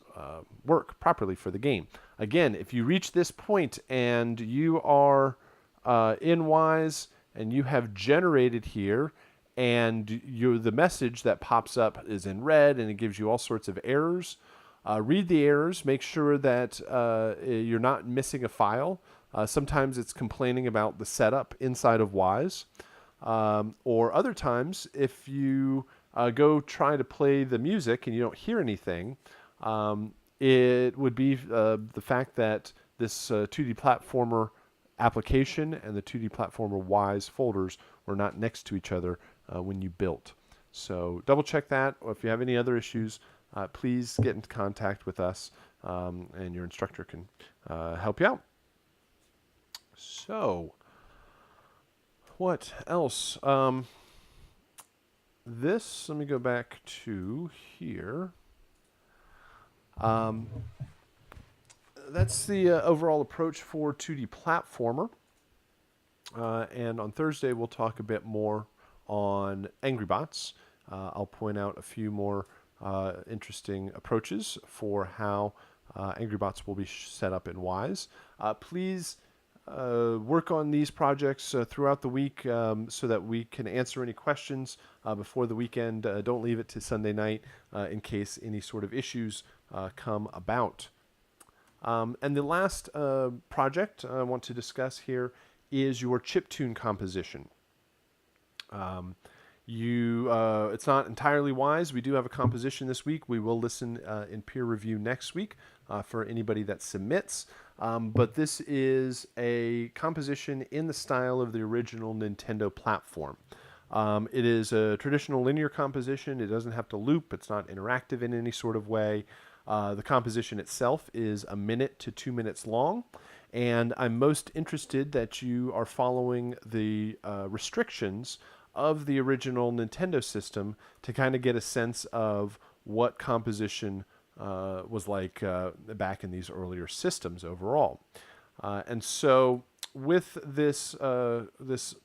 work properly for the game. Again, if you reach this point and you are in Wise and you have generated here, and the message that pops up is in red and it gives you all sorts of errors, read the errors, make sure that you're not missing a file. Sometimes it's complaining about the setup inside of Wise. Or other times, if you go try to play the music and you don't hear anything, it would be the fact that this 2D platformer application and the 2D platformer Wise folders were not next to each other when you built. So double check that. Or if you have any other issues, please get in contact with us and your instructor can help you out. So what else? Let me go back to here. That's the overall approach for 2D platformer. And on Thursday, we'll talk a bit more on Angry Bots. I'll point out a few more interesting approaches for how Angry Bots will be set up in Wise. Please work on these projects throughout the week so that we can answer any questions before the weekend. Don't leave it to Sunday night in case any sort of issues come about. And the last project I want to discuss here is your chiptune composition. It's not entirely Wise. We do have a composition this week. We will listen in peer review next week for anybody that submits. But this is a composition in the style of the original Nintendo platform. It is a traditional linear composition. It doesn't have to loop. It's not interactive in any sort of way. The composition itself is 1 minute to 2 minutes long. And I'm most interested that you are following the restrictions of the original Nintendo system to kind of get a sense of what composition was like back in these earlier systems overall. And so with this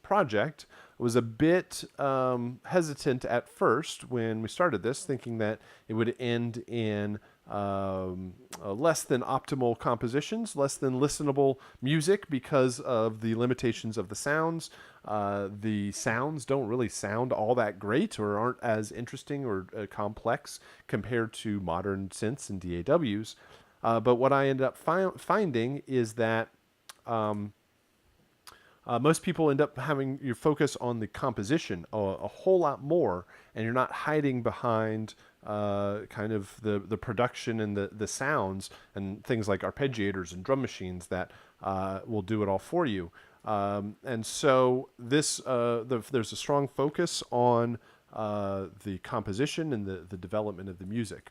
project, I was a bit hesitant at first when we started this, thinking that it would end in less than optimal compositions, less than listenable music because of the limitations of the sounds. The sounds don't really sound all that great or aren't as interesting or complex compared to modern synths and DAWs. But what I ended up finding is that most people end up having your focus on the composition a whole lot more, and you're not hiding behind kind of the production and the sounds and things like arpeggiators and drum machines that will do it all for you. And so this there's a strong focus on the composition and the development of the music.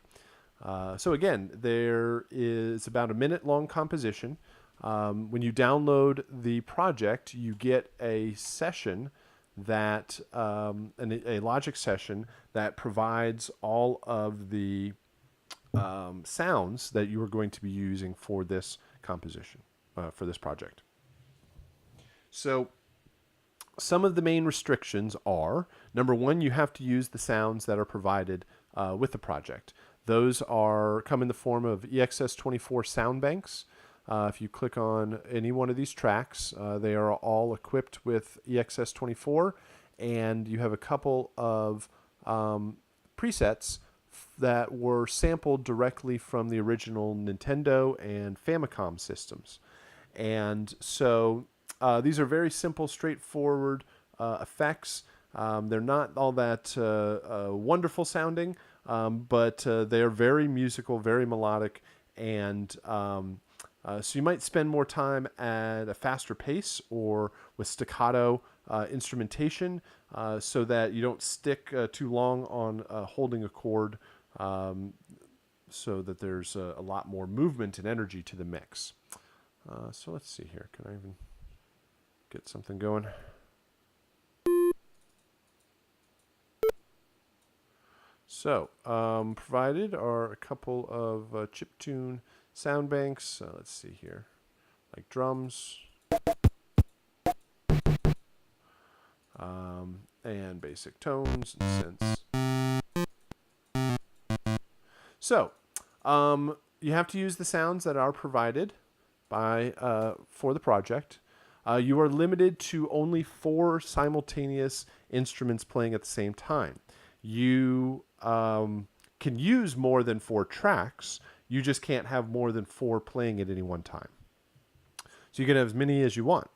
So again, there is about a minute long composition. When you download the project, you get a session that a Logic session that provides all of the sounds that you are going to be using for this composition, for this project. So some of the main restrictions are, number one, you have to use the sounds that are provided with the project. Those come in the form of EXS24 sound banks. If you click on any one of these tracks, they are all equipped with EXS24, and you have a couple of presets that were sampled directly from the original Nintendo and Famicom systems. And so these are very simple, straightforward effects. They're not all that wonderful sounding, but they are very musical, very melodic, and so you might spend more time at a faster pace or with staccato instrumentation so that you don't stick too long on holding a chord, so that there's a lot more movement and energy to the mix. So let's see here. Can I even get something going? So, provided are a couple of chiptune sound banks. Let's see here, like drums and basic tones and synths. So, you have to use the sounds that are provided by for the project. You are limited to only 4 simultaneous instruments playing at the same time. You can use more than 4 tracks. You just can't have more than 4 playing at any one time. So you can have as many as you want.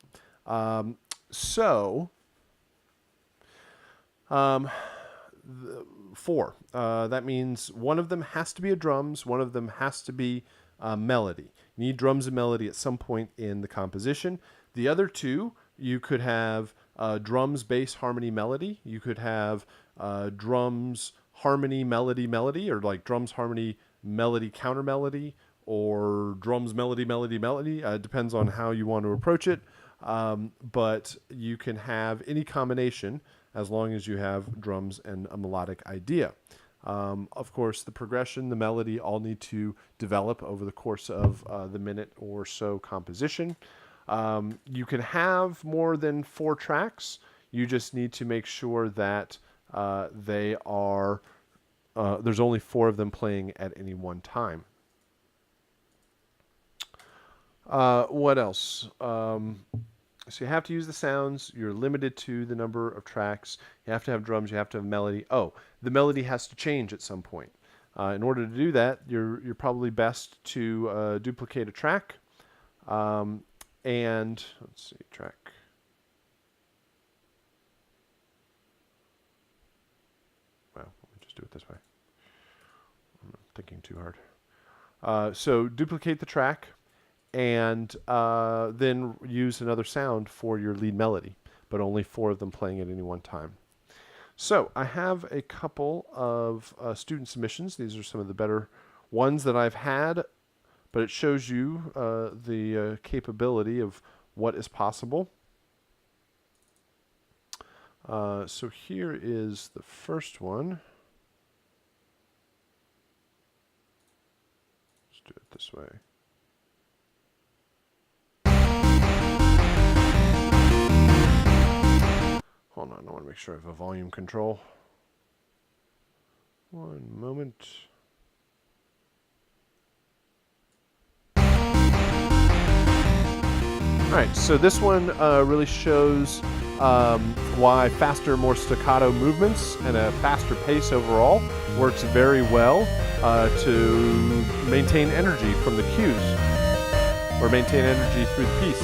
Four. That means one of them has to be a drums, one of them has to be melody. You need drums and melody at some point in the composition. The other 2, you could have drums, bass, harmony, melody. You could have drums, harmony, melody, melody, or like drums, harmony, melody, counter melody, or drums, melody, melody, melody. Depends on how you want to approach it. But you can have any combination as long as you have drums and a melodic idea. Of course, the progression, the melody all need to develop over the course of the minute or so composition. You can have more than 4 tracks. You just need to make sure that they are, there's only 4 of them playing at any one time. What else? So you have to use the sounds. You're limited to the number of tracks. You have to have drums. You have to have melody. Oh, the melody has to change at some point. In order to do that, you're probably best to duplicate a track. And let's see, track. Well, let me just do it this way. I'm thinking too hard. So duplicate the track. And then use another sound for your lead melody, but only 4 of them playing at any one time. So I have a couple of student submissions. These are some of the better ones that I've had, but it shows you the capability of what is possible. So here is the first one. Let's do it this way. Hold on, I want to make sure I have a volume control. One moment. All right, so this one really shows why faster, more staccato movements and a faster pace overall works very well to maintain energy from the cues or maintain energy through the piece.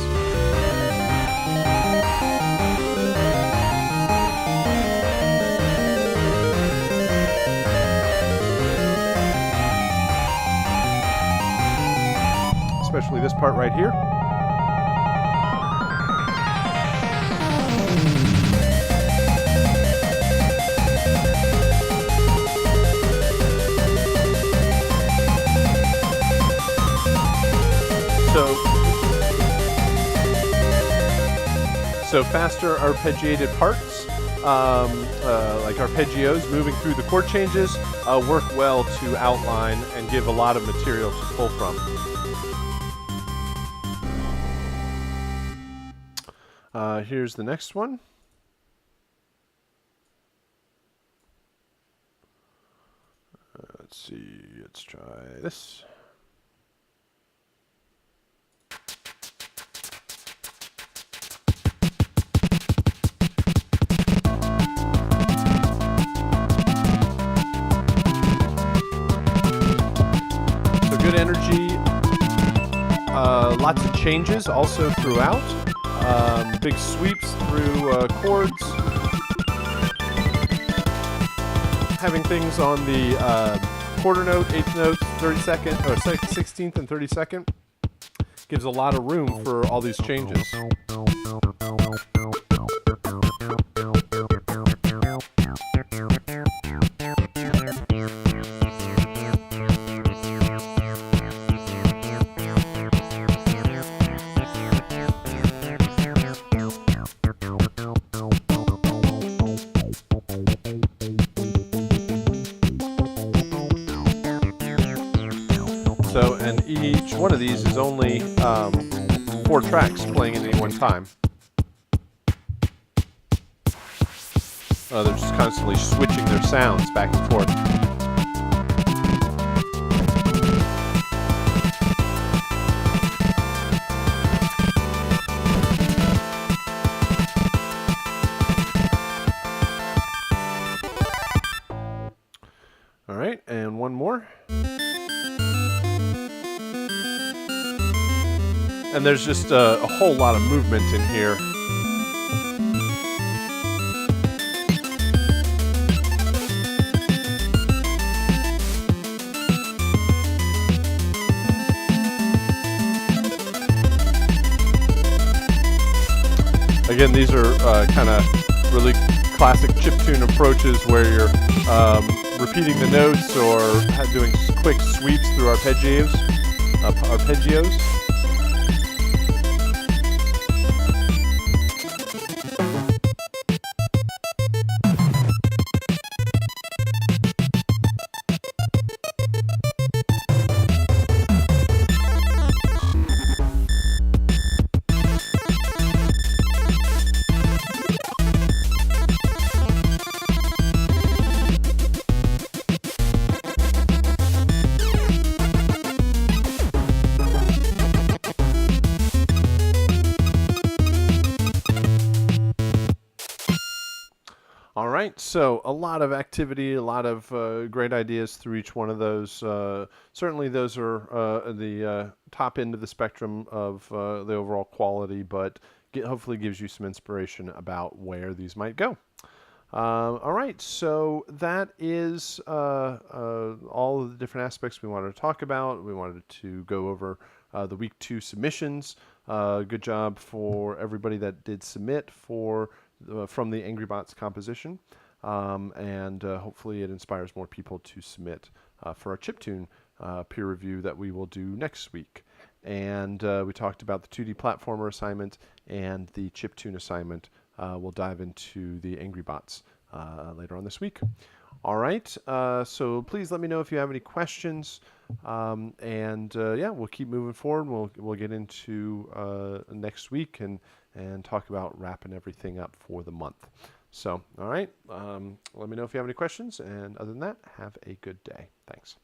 Especially this part right here. So faster arpeggiated parts, like arpeggios moving through the chord changes, work well to outline and give a lot of material to pull from. Here's the next one. Let's see, let's try this. So good energy, lots of changes also throughout. Big sweeps through chords. Having things on the quarter note, 8th note, 32nd, or 16th and 32nd gives a lot of room for all these changes. one of these is only 4 tracks playing at any one time. They're just constantly switching their sounds back and forth. All right, and one more. And there's just a whole lot of movement in here. Again, these are kind of really classic chiptune approaches where you're repeating the notes or doing quick sweeps through arpeggios. All right, so a lot of activity, a lot of great ideas through each one of those. Certainly those are the top end of the spectrum of the overall quality, but hopefully gives you some inspiration about where these might go. All right, so that is all of the different aspects we wanted to talk about. We wanted to go over the week 2 submissions. Good job for everybody that did submit from the Angry Bots composition, and hopefully it inspires more people to submit for our chiptune peer review that we will do next week. And we talked about the 2D platformer assignment and the chiptune assignment. We'll dive into the Angry Bots later on this week. All right, so please let me know if you have any questions, and yeah, we'll keep moving forward. We'll get into next week and talk about wrapping everything up for the month. So, all right, let me know if you have any questions, and other than that, have a good day. Thanks.